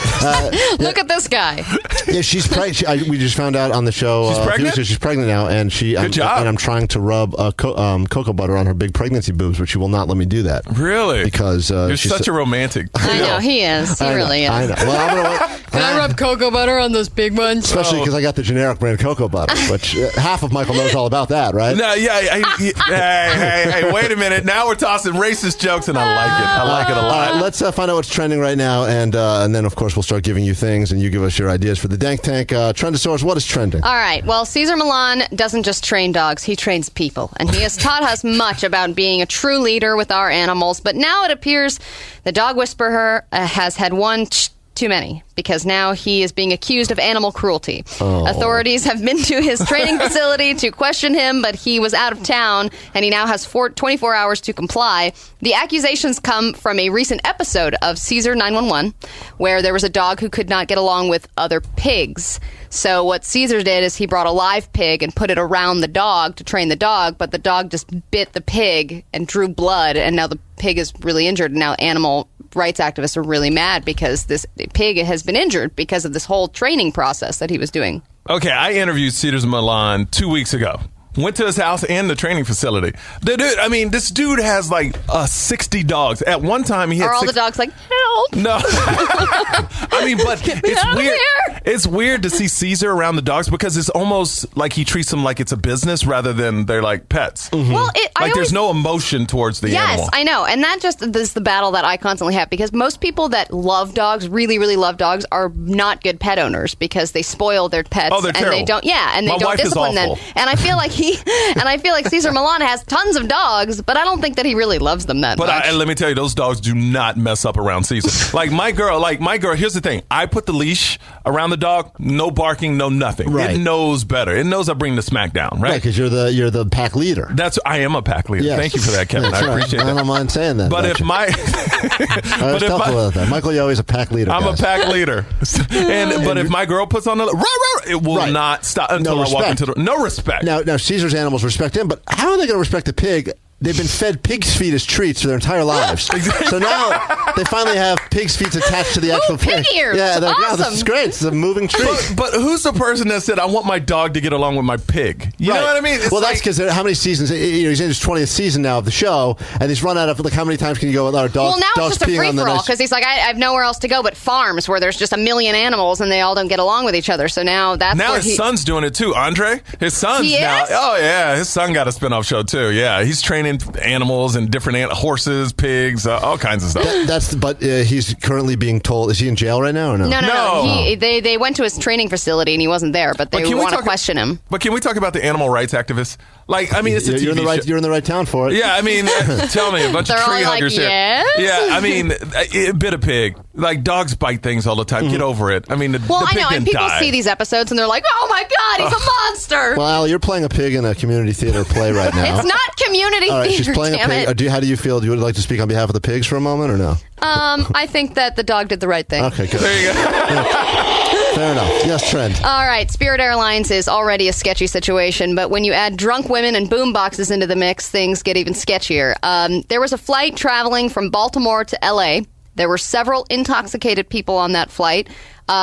look at this guy. Yeah, she's pregnant. We just found out on the show. She's pregnant. She's pregnant now, and Good job. And I'm trying to rub cocoa butter on her big pregnancy boobs, but she will not let me do that. Really? Because you're such a romantic. I know he is. He really is. I know. Well, Can I rub cocoa butter on those big ones? Especially because I got the generic brand cocoa butter, which half of Michael knows all about that, right? No, hey, wait a minit. Now we're tossing racist jokes, and I like it. I like it a lot. All right, let's find out what's trending right now, and then, of course, we'll start giving you things, and you give us your ideas for the Dank Tank. Trendosaurus, what is trending? All right. Well, Cesar Millan doesn't just train dogs. He trains people, and he has taught us much about being a true leader with our animals. But now it appears the dog whisperer has had one too many, because now he is being accused of animal cruelty. Authorities have been to his training facility to question him, but he was out of town, and he now has 24 hours to comply. The accusations come from a recent episode of Caesar 911, where there was a dog who could not get along with other pigs. So what Caesar did is he brought a live pig and put it around the dog to train the dog, but the dog just bit the pig and drew blood, and now the pig is really injured, and now animal rights activists are really mad because this pig has been injured because of this whole training process that he was doing. Okay, I interviewed Cedars Milan 2 weeks ago. Went to his house and the training facility. This dude has like 60 dogs. At one time, he had Are all the dogs like, help? No. But it's weird. It's weird to see Caesar around the dogs because it's almost like he treats them like it's a business rather than they're like pets. Mm-hmm. Well, there's no emotion towards the animal. Yes, I know. And that is the battle that I constantly have, because most people that love dogs, really, really love dogs, are not good pet owners because they spoil their pets. Oh, they're terrible. They don't. Yeah, and they don't discipline them. And I feel like Caesar Milan has tons of dogs, but I don't think that he really loves them that much. But let me tell you, those dogs do not mess up around Caesar. Like my girl, here's the thing. I put the leash around the dog, no barking, no nothing. Right. It knows better. It knows I bring the smack down, right? Because you're the pack leader. I am a pack leader. Yes. Thank you for that, Kevin. That's I appreciate right. that. I don't mind saying that. But Michael Yo is a pack leader. I'm guys. a pack leader. But if my girl puts on it will not stop until I walk into the... No respect. Now, Caesar's animals respect him, but how are they going to respect a pig? They've been fed pig's feet as treats for their entire lives. So now they finally have pig's feet attached to the actual pig. Pig ears. Yeah, awesome. This is great. It's a moving treat. But who's the person that said, I want my dog to get along with my pig? You know what I mean? It's that's because how many seasons? He's in his 20th season now of the show, and he's run out of, how many times can you go with our dogs? Well, now dogs it's just a peeing on the free-for-all, nice- because he's like, I have nowhere else to go but farms where there's just a million animals and they all don't get along with each other. So now that's now where his son's doing it too. Andre, his son's He now. is? Oh yeah, his son got a spinoff show too. Yeah, he's training animals and different horses, pigs, all kinds of stuff. But he's currently being told. Is he in jail right now or no? No. They went to his training facility and he wasn't there, but they want to question him. But can we talk about the animal rights activists? It's a you're TV show. You're in the right town for it. Yeah, tell me, a bunch of tree huggers here. Yes? Yeah, a bit of pig. Like dogs bite things all the time. Get over it. I mean, the pig I know, didn't and people die. see these episodes and they're like, "Oh my God, he's a monster!" Well, Al, you're playing a pig in a community theater play right now. It's not community all right, theater. She's playing a pig. How do you feel? Do you like to speak on behalf of the pigs for a moment or no? I think that the dog did the right thing. Okay, good. There you go. Fair enough. Yes, Trent. All right, Spirit Airlines is already a sketchy situation, but when you add drunk women and boom boxes into the mix, things get even sketchier. There was a flight traveling from Baltimore to L.A. There were several intoxicated people on that flight.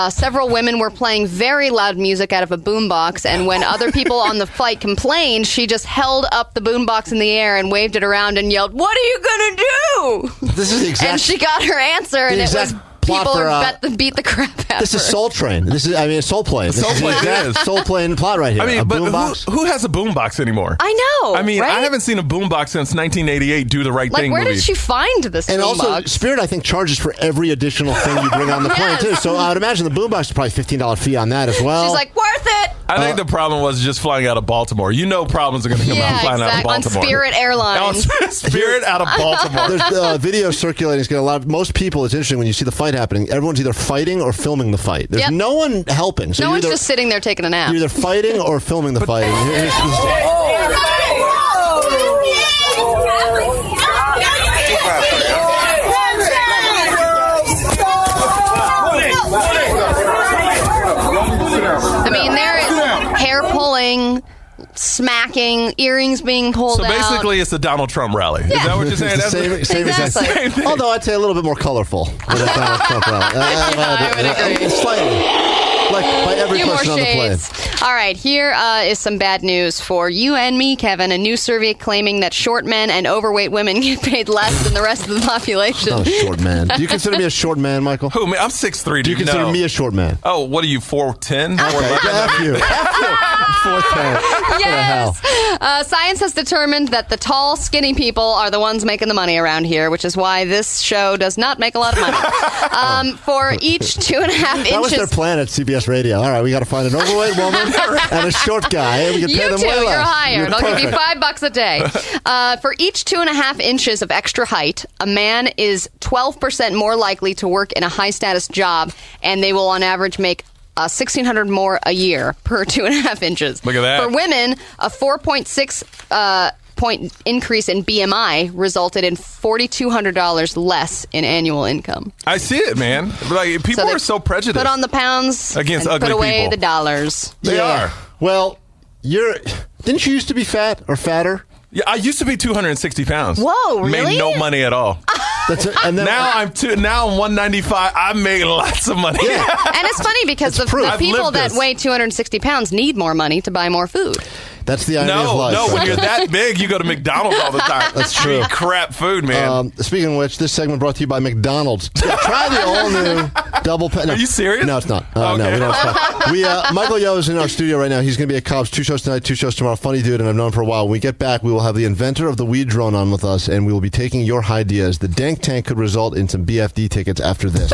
Several women were playing very loud music out of a boombox, and when other people on the flight complained, she just held up the boombox in the air and waved it around and yelled, "What are you gonna do?" This is the exact. And she got her answer, and it was people beat the crap out of her. This is Soul Train. Soul Plane. Soul Plane is. Soul Plane plot right here. But who has a boombox anymore? I know. Oh, I haven't seen a boombox since 1988. Do the right thing. Where did she find this and boombox? Also, Spirit, I think, charges for every additional thing you bring on the plane too. So I would imagine the boombox is probably $15 fee on that as well. She's like, worth it. I think the problem was just flying out of Baltimore. Problems are going to come out flying out of Baltimore. On Spirit Airlines. Spirit out of Baltimore. There's video circulating. Most people. It's interesting when you see the fight happening. Everyone's either fighting or filming the fight. There's no one helping. So no one's just sitting there taking a nap. You're either fighting or filming the fighting. There is hair pulling, smacking, earrings being pulled out. So basically, it's the Donald Trump rally. Yeah. Is that what you're saying? Same thing. Although I'd say a little bit more colorful than the Donald Trump rally. I would agree. Slightly. Like by every person on the plane. All right, here is some bad news for you and me, Kevin. A new survey claiming that short men and overweight women get paid less than the rest of the population. I'm not a short man. Do you consider me a short man, Michael? Who? I'm 6'3". Do you consider me a short man? Oh, what are you, 4'10"? F you. 4'10". Yes. Science has determined that the tall, skinny people are the ones making the money around here, which is why this show does not make a lot of money. For each 2.5 inches. That was their plan at CBS CBS Radio. All right, we got to find an overweight woman and a short guy. And we can pay You them two, way less. you're hired. I'll give you Perfect. $5 a day. For each 2.5 inches of extra height, a man is 12% more likely to work in a high-status job, and they will, on average, make $1,600 more a year per 2.5 inches. Look at that. For women, a 4.6 point increase in BMI resulted in $4,200 less in annual income. I see it, man. Like people they are so prejudiced. Put on the pounds Against and ugly put away people. the dollars. They are. Well, didn't you used to be fat or fatter? Yeah, I used to be 260 pounds. Whoa, really? Made no money at all. And then, now I'm 195. I make lots of money. Yeah. And it's funny because the I've people lived that this. weigh 260 pounds need more money to buy more food. That's the irony of life. No, right when you're there. that big, you go to McDonald's all the time. That's true. You eat crap food, man. Speaking of which, this segment brought to you by McDonald's. Yeah, try the all-new double. No, Are you serious? No, it's not. No, Okay. we don't. Michael Yo is in our studio right now. He's going to be at Cobb's 2 shows tonight, 2 shows tomorrow. Funny dude, and I've known him for a while. When we get back, we will have the inventor of the weed drone on with us, and we will be taking your ideas. The Dank Tank could result in some BFD tickets after this.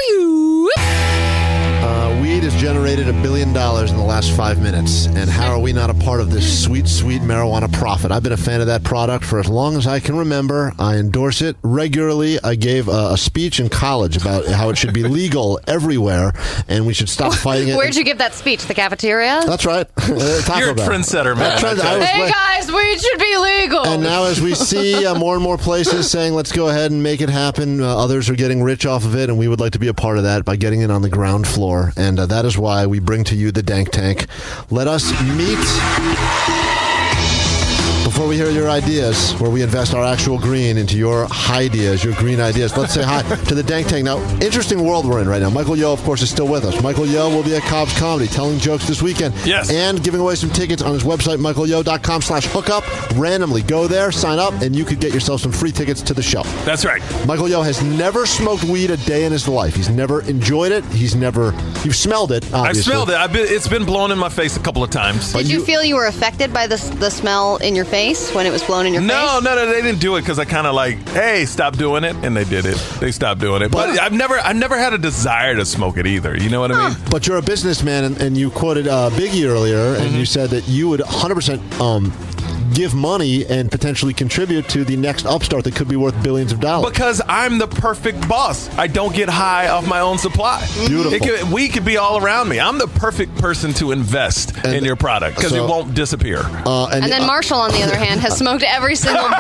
Weed has generated $1 billion in the last 5 minutes, and how are we not a part of this sweet, sweet marijuana profit? I've been a fan of that product for as long as I can remember. I endorse it regularly. I gave a speech in college about how it should be legal everywhere, and we should stop fighting it. Where'd you give that speech? The cafeteria? That's right. You're a trendsetter, man. Hey guys, weed should be legal. And now as we see more and more places saying, let's go ahead and make it happen, others are getting rich off of it, and we would like to be a part of that by getting it on the ground floor. And that is why we bring to you the Dank Tank. Let us meet before we hear your ideas, where we invest our actual green into your ideas, your green ideas. Let's say hi to the Dank Tank. Now, interesting world we're in right now. Michael Yo, of course, is still with us. Michael Yo will be at Cobb's Comedy telling jokes this weekend. Yes. And giving away some tickets on his website, michaelyo.com/hookup. Randomly go there, sign up, and you could get yourself some free tickets to the show. That's right. Michael Yo has never smoked weed a day in his life. He's never enjoyed it. You've smelled it, obviously. I've smelled it. It's been blown in my face a couple of times. Did you feel you were affected by the smell in your face when it was blown in your face? No, they didn't do it because I kind of like, hey, stop doing it, and they did it. They stopped doing it. But I've never had a desire to smoke it either. You know what I mean? But you're a businessman, and you quoted Biggie earlier, and you said that you would 100% give money and potentially contribute to the next upstart that could be worth billions of dollars. Because I'm the perfect boss. I don't get high off my own supply. Beautiful. We could be all around me. I'm the perfect person to invest in your product because it won't disappear. And then Marshall, on the other hand, has smoked every single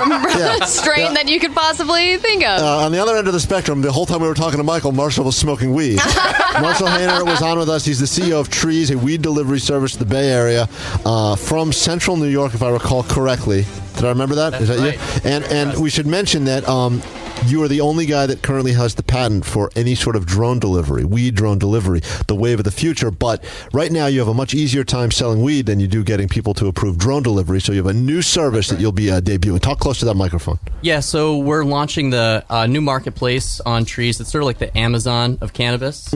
strain that you could possibly think of. On the other end of the spectrum, the whole time we were talking to Michael, Marshall was smoking weed. Marshall Hayner was on with us. He's the CEO of Trees, a weed delivery service to the Bay Area from Central New York, if I recall correctly. Did I remember that? Is that right. you? And we should mention that you are the only guy that currently has the patent for any sort of drone delivery, weed drone delivery, the wave of the future. But right now you have a much easier time selling weed than you do getting people to approve drone delivery. So you have a new service that you'll be debuting. Talk close to that microphone. Yeah, so we're launching the new marketplace on Trees. It's sort of like the Amazon of cannabis.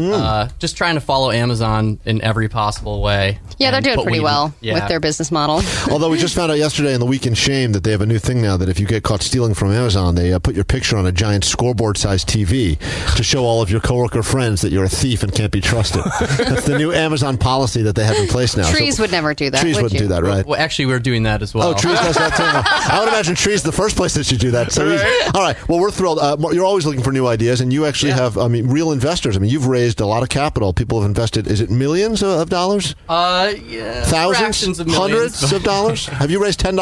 Just trying to follow Amazon in every possible way. Yeah, they're doing pretty well with their business model. Although we just found out yesterday in the Week in Shame that they have a new thing now that if you get caught stealing from Amazon, they put your picture on a giant scoreboard-sized TV to show all of your coworker friends that you're a thief and can't be trusted. That's the new Amazon policy that they have in place now. Trees would never do that. Trees wouldn't do that, right? Well, actually, we're doing that as well. Oh, Trees does that too. I would imagine Trees the first place that should do that. So all right. Well, we're thrilled. You're always looking for new ideas, and you actually have, real investors. You've raised a lot of capital. People have invested. Is it millions of dollars? Yeah. Thousands? Fractions of millions. Hundreds of dollars? Have you raised $10?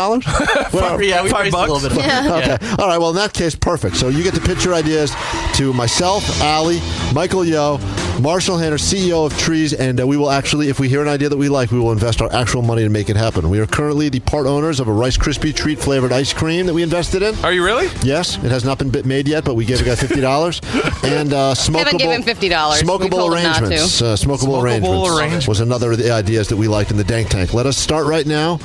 Yeah, we raised a little bit of it. Okay. All right. Well, in that case, perfect. So you get to pitch your ideas to myself, Allie, Michael Yo, Marshall Hanner, CEO of Trees, and we will actually, if we hear an idea that we like, we will invest our actual money to make it happen. We are currently the part owners of a Rice Krispie treat flavored ice cream that we invested in. Are you really? Yes. It has not been made yet, but we gave a guy $50. And smokable. Haven't given $50. Smokable arrangements. Smokable arrangements was another of the ideas that we liked in the Dank Tank. Let us start right now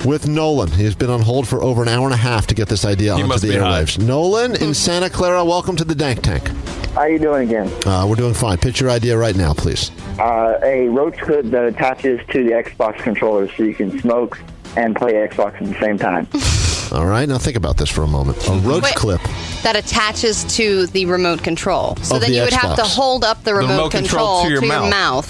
with Nolan. He's been on hold for over an hour and a half to get this idea onto the airwaves. Nolan in Santa Clara, welcome to the Dank Tank. How you doing again? We're doing fine. Pitch your idea right now, please. A roach hood that attaches to the Xbox controller so you can smoke and play Xbox at the same time. All right, now think about this for a moment. A roach clip. That attaches to the remote control. So Of then the you would have to Xbox. hold up the remote control to your mouth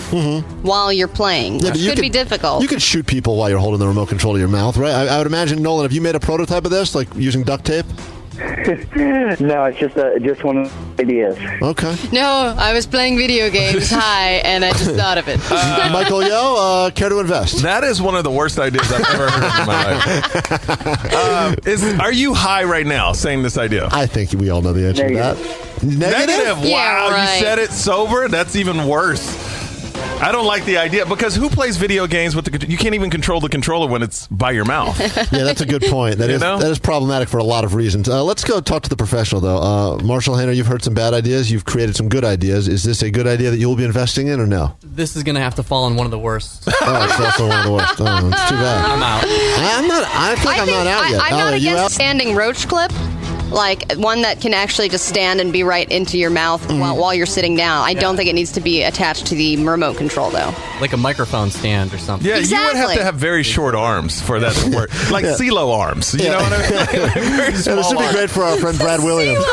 while you're playing. Yeah, It but you could be difficult. You could shoot people while you're holding the remote control to your mouth, right? I would imagine, Nolan, have you made a prototype of this, like using duct tape? No, it's just one of the ideas. Okay. No, I was playing video games high, and I just thought of it. Michael Yo, care to invest? That is one of the worst ideas I've ever heard in my life. Are you high right now saying this idea? I think we all know the answer to that. Negative? Wow, Yeah, right. you said it sober? That's even worse. I don't like the idea because who plays video games with you can't even control the controller when it's by your mouth. Yeah, that's a good point. That is problematic for a lot of reasons. Let's go talk to the professional, though. Marshall Hayner, you've heard some bad ideas. You've created some good ideas. Is this a good idea that you'll be investing in or no? This is going to have to fall on one of the worst. Oh, it's also one of the worst. Oh, it's too bad. I'm out. I think I'm not out yet. I'm not Are you against out? standing roach clip. Like one that can actually just stand and be right into your mouth while you're sitting down. I don't think it needs to be attached to the remote control, though. Like a microphone stand or something. Yeah, you would have to have very short arms for that to work. Like CeeLo arms. You know what I mean? Like very small This would be arms. great for our friend Brad Williams.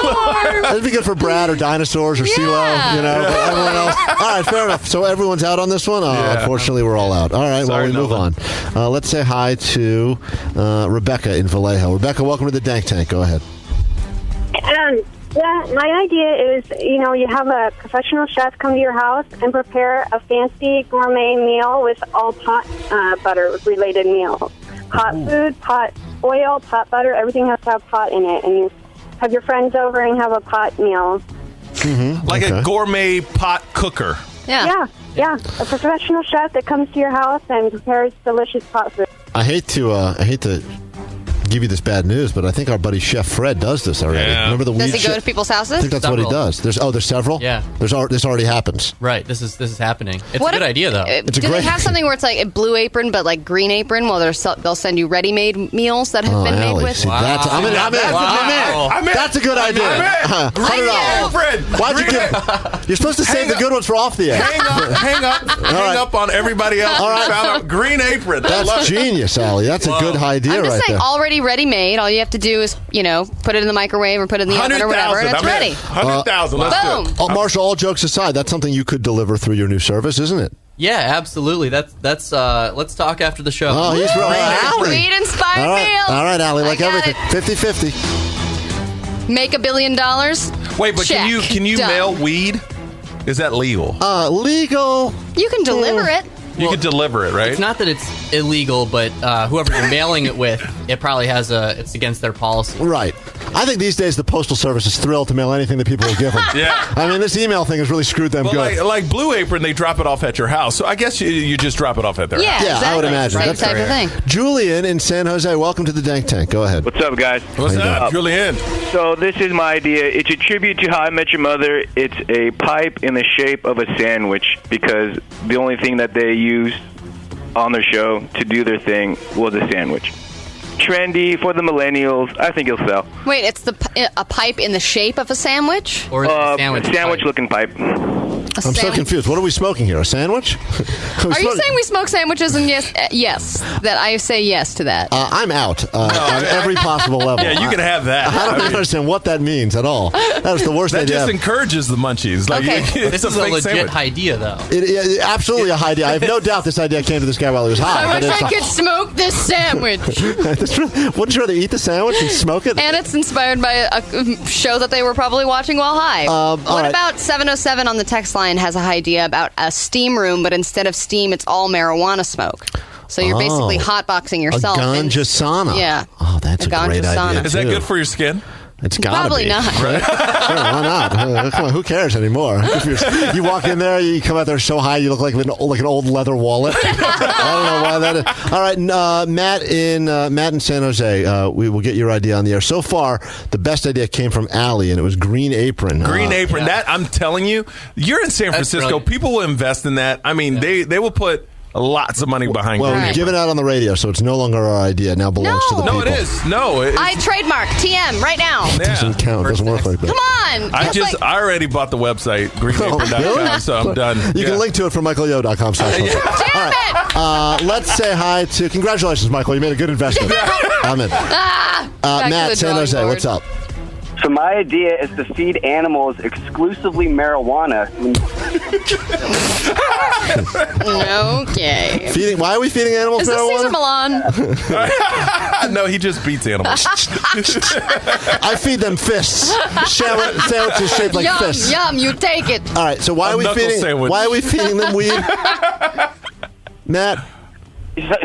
That'd be good for Brad or dinosaurs or CeeLo, you know, but everyone else. All right, fair enough. So everyone's out on this one? Unfortunately, we're all out. All right, Sorry, well, we move on. Let's say hi to Rebecca in Vallejo. Rebecca, welcome to the Dank Tank. Go ahead. Well, my idea is, you have a professional chef come to your house and prepare a fancy gourmet meal with all pot butter-related meals. Pot food, pot oil, pot butter, everything has to have pot in it. And you have your friends over and have a pot meal. Like a gourmet pot cooker. Yeah. A professional chef that comes to your house and prepares delicious pot food. I hate to give you this bad news, but I think our buddy Chef Fred does this already. Yeah. Remember the Does weed he go chef? to people's houses? I think that's what he does. There's several? Yeah. This already happens. Right. This is happening. It's What a good if- idea, though. It's a Do great they have something where it's like a blue apron, but like green apron? Well, they'll send you ready-made meals that have been made Allie, with. see, that's, I'm in. I'm in. That's a good idea. $100. Why'd you give? You're supposed to save the good ones for off the air. Hang up on everybody else. All right. Found a green apron. I love That's it. genius, Allie. That's a good idea I'm just right saying, there. already ready-made. All you have to do is, put it in the microwave or put it in the oven or whatever, and it's ready. 100,000. Let's do it. Boom. Marshall, all jokes aside, that's something you could deliver through your new service, isn't it? Yeah, absolutely. That's. Let's talk after the show. Oh, he's right. Allie. Weed-inspired All right, meals. all right, Allie, like I got everything. 50-50. Make $1 billion. Wait, but Check. can you Done. mail weed? Is that legal? Legal. You can deliver it. You could deliver it, right? It's not that it's illegal, but whoever you're mailing it with, it probably it's against their policy. Right. I think these days the Postal Service is thrilled to mail anything that people will give them. Yeah. I mean, this email thing has really screwed them But good. like Blue Apron, they drop it off at your house. So I guess you just drop it off at their house. Yeah, I would imagine. Same That's type of thing. Julian in San Jose, welcome to the Dank Tank. Go ahead. What's up, guys? What's up, Julian? So this is my idea. It's a tribute to How I Met Your Mother. It's a pipe in the shape of a sandwich because the only thing that they used on their show to do their thing was a sandwich. Trendy for the millennials. I think it'll sell. Wait, it's a pipe in the shape of a sandwich? Or is it a sandwich-looking pipe. I'm so confused. What are we smoking here? A sandwich? Are you saying we smoke sandwiches? And yes, that I say yes to that. I'm out on every possible level. Yeah, you can have that. I don't understand what that means at all. That was the worst That idea. just encourages the munchies. Like, Okay. it's This is a fake legit sandwich. idea, though. Absolutely a high idea. I have no doubt this idea came to this guy while he was high. I wish I could smoke this sandwich. Wouldn't you rather eat the sandwich and smoke it? And it's inspired by a show that they were probably watching while high. all What right. about 707 on the text line has a idea about a steam room, but instead of steam, it's all marijuana smoke. So you're basically hotboxing yourself. A ganja sauna. Yeah. Oh, that's a ganja great sauna. idea. Is that too. good for your skin? It's gotta Probably be. not. Right? Sure, why not? Come on, who cares anymore? If you walk in there, you come out there so high, you look like an old leather wallet. I don't know why that is. All right, Matt in San Jose, we will get your idea on the air. So far, the best idea came from Allie, and it was Green Apron. Green Apron. That I'm telling you, you're in San Francisco. brilliant. People will invest in that. I mean, they will put lots of money behind Well, Green we've Apron. given out on the radio, so it's no longer our idea. It now belongs to the people. No, it is. No, I trademark TM right now. It doesn't count. It doesn't work like that. Come on. I already bought the website, greenapron.com, so I'm done. You can link to it from michaelyo.com. Let's say hi to... Congratulations, Michael. You made a good investment. I'm in. Matt, San Jose, what's up? So my idea is to feed animals exclusively marijuana. Okay. Why are we feeding animals Is this marijuana? Cesar Millan? No, he just beats animals. I feed them fists. Sandwiches shaped like yum, fists. Yum, you take it. All right, so why are we feeding them weed? Matt?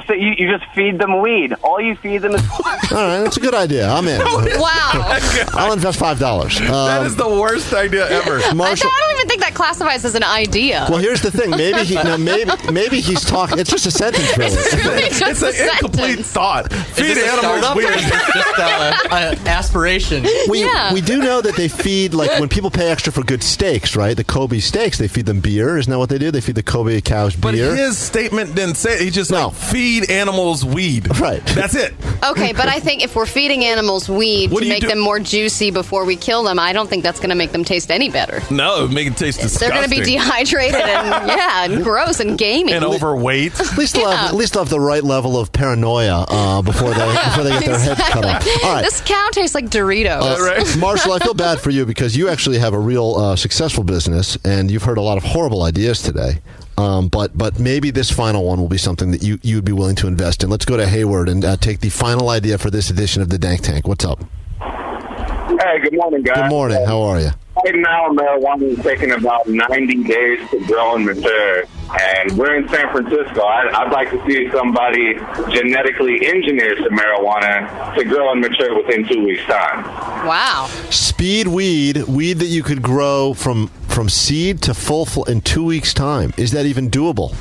So you just feed them weed. All you feed them is... All right, that's a good idea. I'm in. Wow. I'll invest $5. That is the worst idea ever. Marshall, I don't even think that classifies as an idea. well, here's the thing. Maybe he's talking. It's just a sentence, really. It's an incomplete thought. Feed animals weed. It's just aspiration. We do know that they feed, like, when people pay extra for good steaks, right? The Kobe steaks, they feed them beer. Isn't that what they do? They feed the Kobe cows beer. But his statement didn't say it. He just feed animals weed. Right. That's it. Okay, but I think if we're feeding animals weed to make them more juicy before we kill them, I don't think that's going to make them taste any better. No, it would make it taste disgusting. They're going to be dehydrated and gross and gamey. And overweight. At least they'll have the right level of paranoia before they get their heads cut off. All right. This cow tastes like Doritos. Marshall, I feel bad for you because you actually have a real successful business, and you've heard a lot of horrible ideas today. But maybe this final one will be something that you'd be willing to invest in. Let's go to Hayward and take the final idea for this edition of the Dank Tank. What's up? Hey, good morning, guys. Good morning. How are you? Right now, marijuana is taking about 90 days to grow and mature. And we're in San Francisco. I'd like to see somebody genetically engineer some marijuana to grow and mature within 2 weeks' time. Wow. Speed weed that you could grow from seed to full in 2 weeks' time. Is that even doable,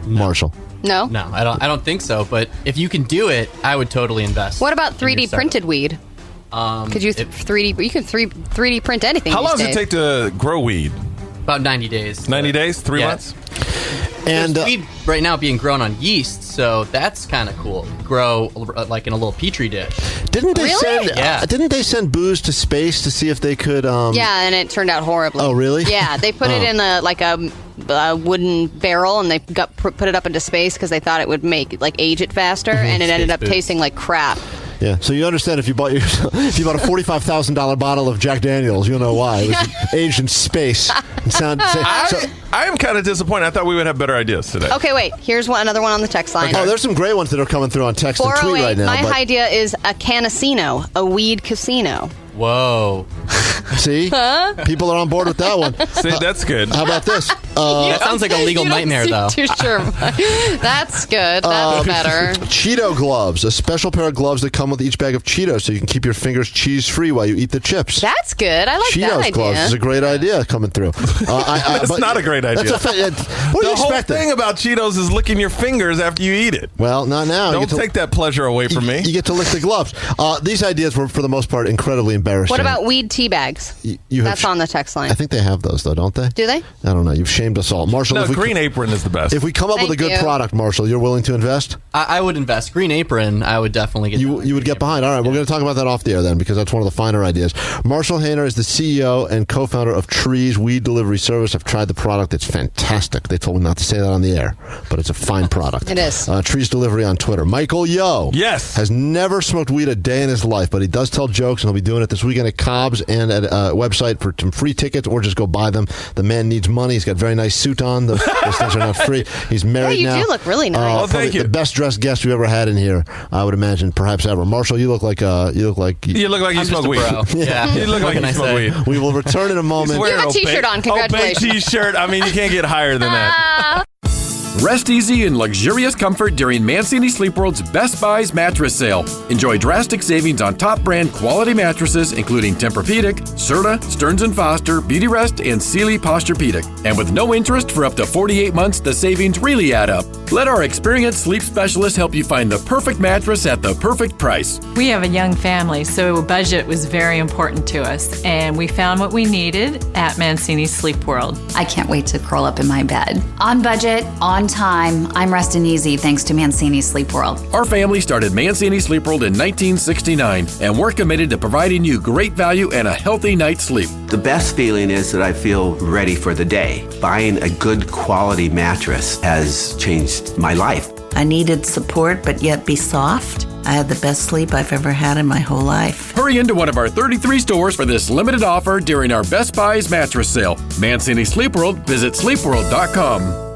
Marshall? No. No, I don't think so. But if you can do it, I would totally invest. What about 3D printed weed? Could you 3D? You can 3D print anything. How long does it take to grow weed? About 90 days. 90 days? 3 months? And weed right now being grown on yeast, so that's kind of cool. Grow like in a little petri dish. Didn't they Really? Didn't they send booze to space to see if they could? Yeah, and it turned out horribly. Oh, really? Yeah, they put it in a wooden barrel, and they put it up into space because they thought it would age it faster, and it ended up tasting like crap. Yeah, so you understand if you bought a $45,000 bottle of Jack Daniels, you'll know why. It was aged in space. I am kind of disappointed. I thought we would have better ideas today. Okay, wait. Here's another one on the text line. Oh, there's some great ones that are coming through on text and tweet right now. My idea is a canasino, a weed casino. Whoa. See? People are on board with that one. See, that's good. How about this? That sounds like a legal nightmare, though. Too sure. That's good. That's better. Cheeto gloves, a special pair of gloves that come with each bag of Cheetos so you can keep your fingers cheese-free while you eat the chips. That's good. I like Cheetos that idea. gloves is a great idea coming through. That's not a great idea. What do you the whole thing about Cheetos is licking your fingers after you eat it. Well, not now. Don't take that pleasure away from me. You get to lick the gloves. These ideas were, for the most part, incredibly embarrassing. What about weed tea bags? That's on the text line. I think they have those, though, don't they? Do they? I don't know. You've shamed us all. Marshall, no, Green Apron is the best. If we come up with a good product, Marshall, you're willing to invest? I would invest. Green Apron, I would definitely get. You would get behind. All right, we're going to talk about that off the air then, because that's one of the finer ideas. Marshall Hayner is the CEO and co-founder of Trees Weed Delivery Service. I've tried the product. It's fantastic. They told me not to say that on the air, but it's a fine product. It is. Trees Delivery on Twitter. Michael Yo. Yes. Has never smoked weed a day in his life, but he does tell jokes, and he'll be doing it this weekend at Cobb's and at a website for some free tickets, or just go buy them. The man needs money. He's got a very nice suit on. Those things are not free. He's married now. Yeah, you do look really nice. Thank you. The best dressed guest we've ever had in here, I would imagine, perhaps ever. Marshall, you look like you smoke weed. Yeah, you look like you smoke weed. We will return in a moment. You have a t-shirt on. Congratulations. Obey t-shirt. I mean, you can't get higher than that. Rest easy in luxurious comfort during Mancini Sleep World's Best Buys mattress sale. Enjoy drastic savings on top brand quality mattresses, including Tempur-Pedic, Serta, Stearns & Foster, Beautyrest, and Sealy Posturepedic. And with no interest for up to 48 months, the savings really add up. Let our experienced sleep specialist help you find the perfect mattress at the perfect price. We have a young family, so budget was very important to us, and we found what we needed at Mancini Sleep World. I can't wait to curl up in my bed. On budget, on own time. I'm resting easy thanks to Mancini Sleep World. Our family started Mancini Sleep World in 1969, and we're committed to providing you great value and a healthy night's sleep. The best feeling is that I feel ready for the day. Buying a good quality mattress has changed my life. I needed support, but yet be soft. I had the best sleep I've ever had in my whole life. Hurry into one of our 33 stores for this limited offer during our Best Buys mattress sale. Mancini Sleep World. Visit sleepworld.com.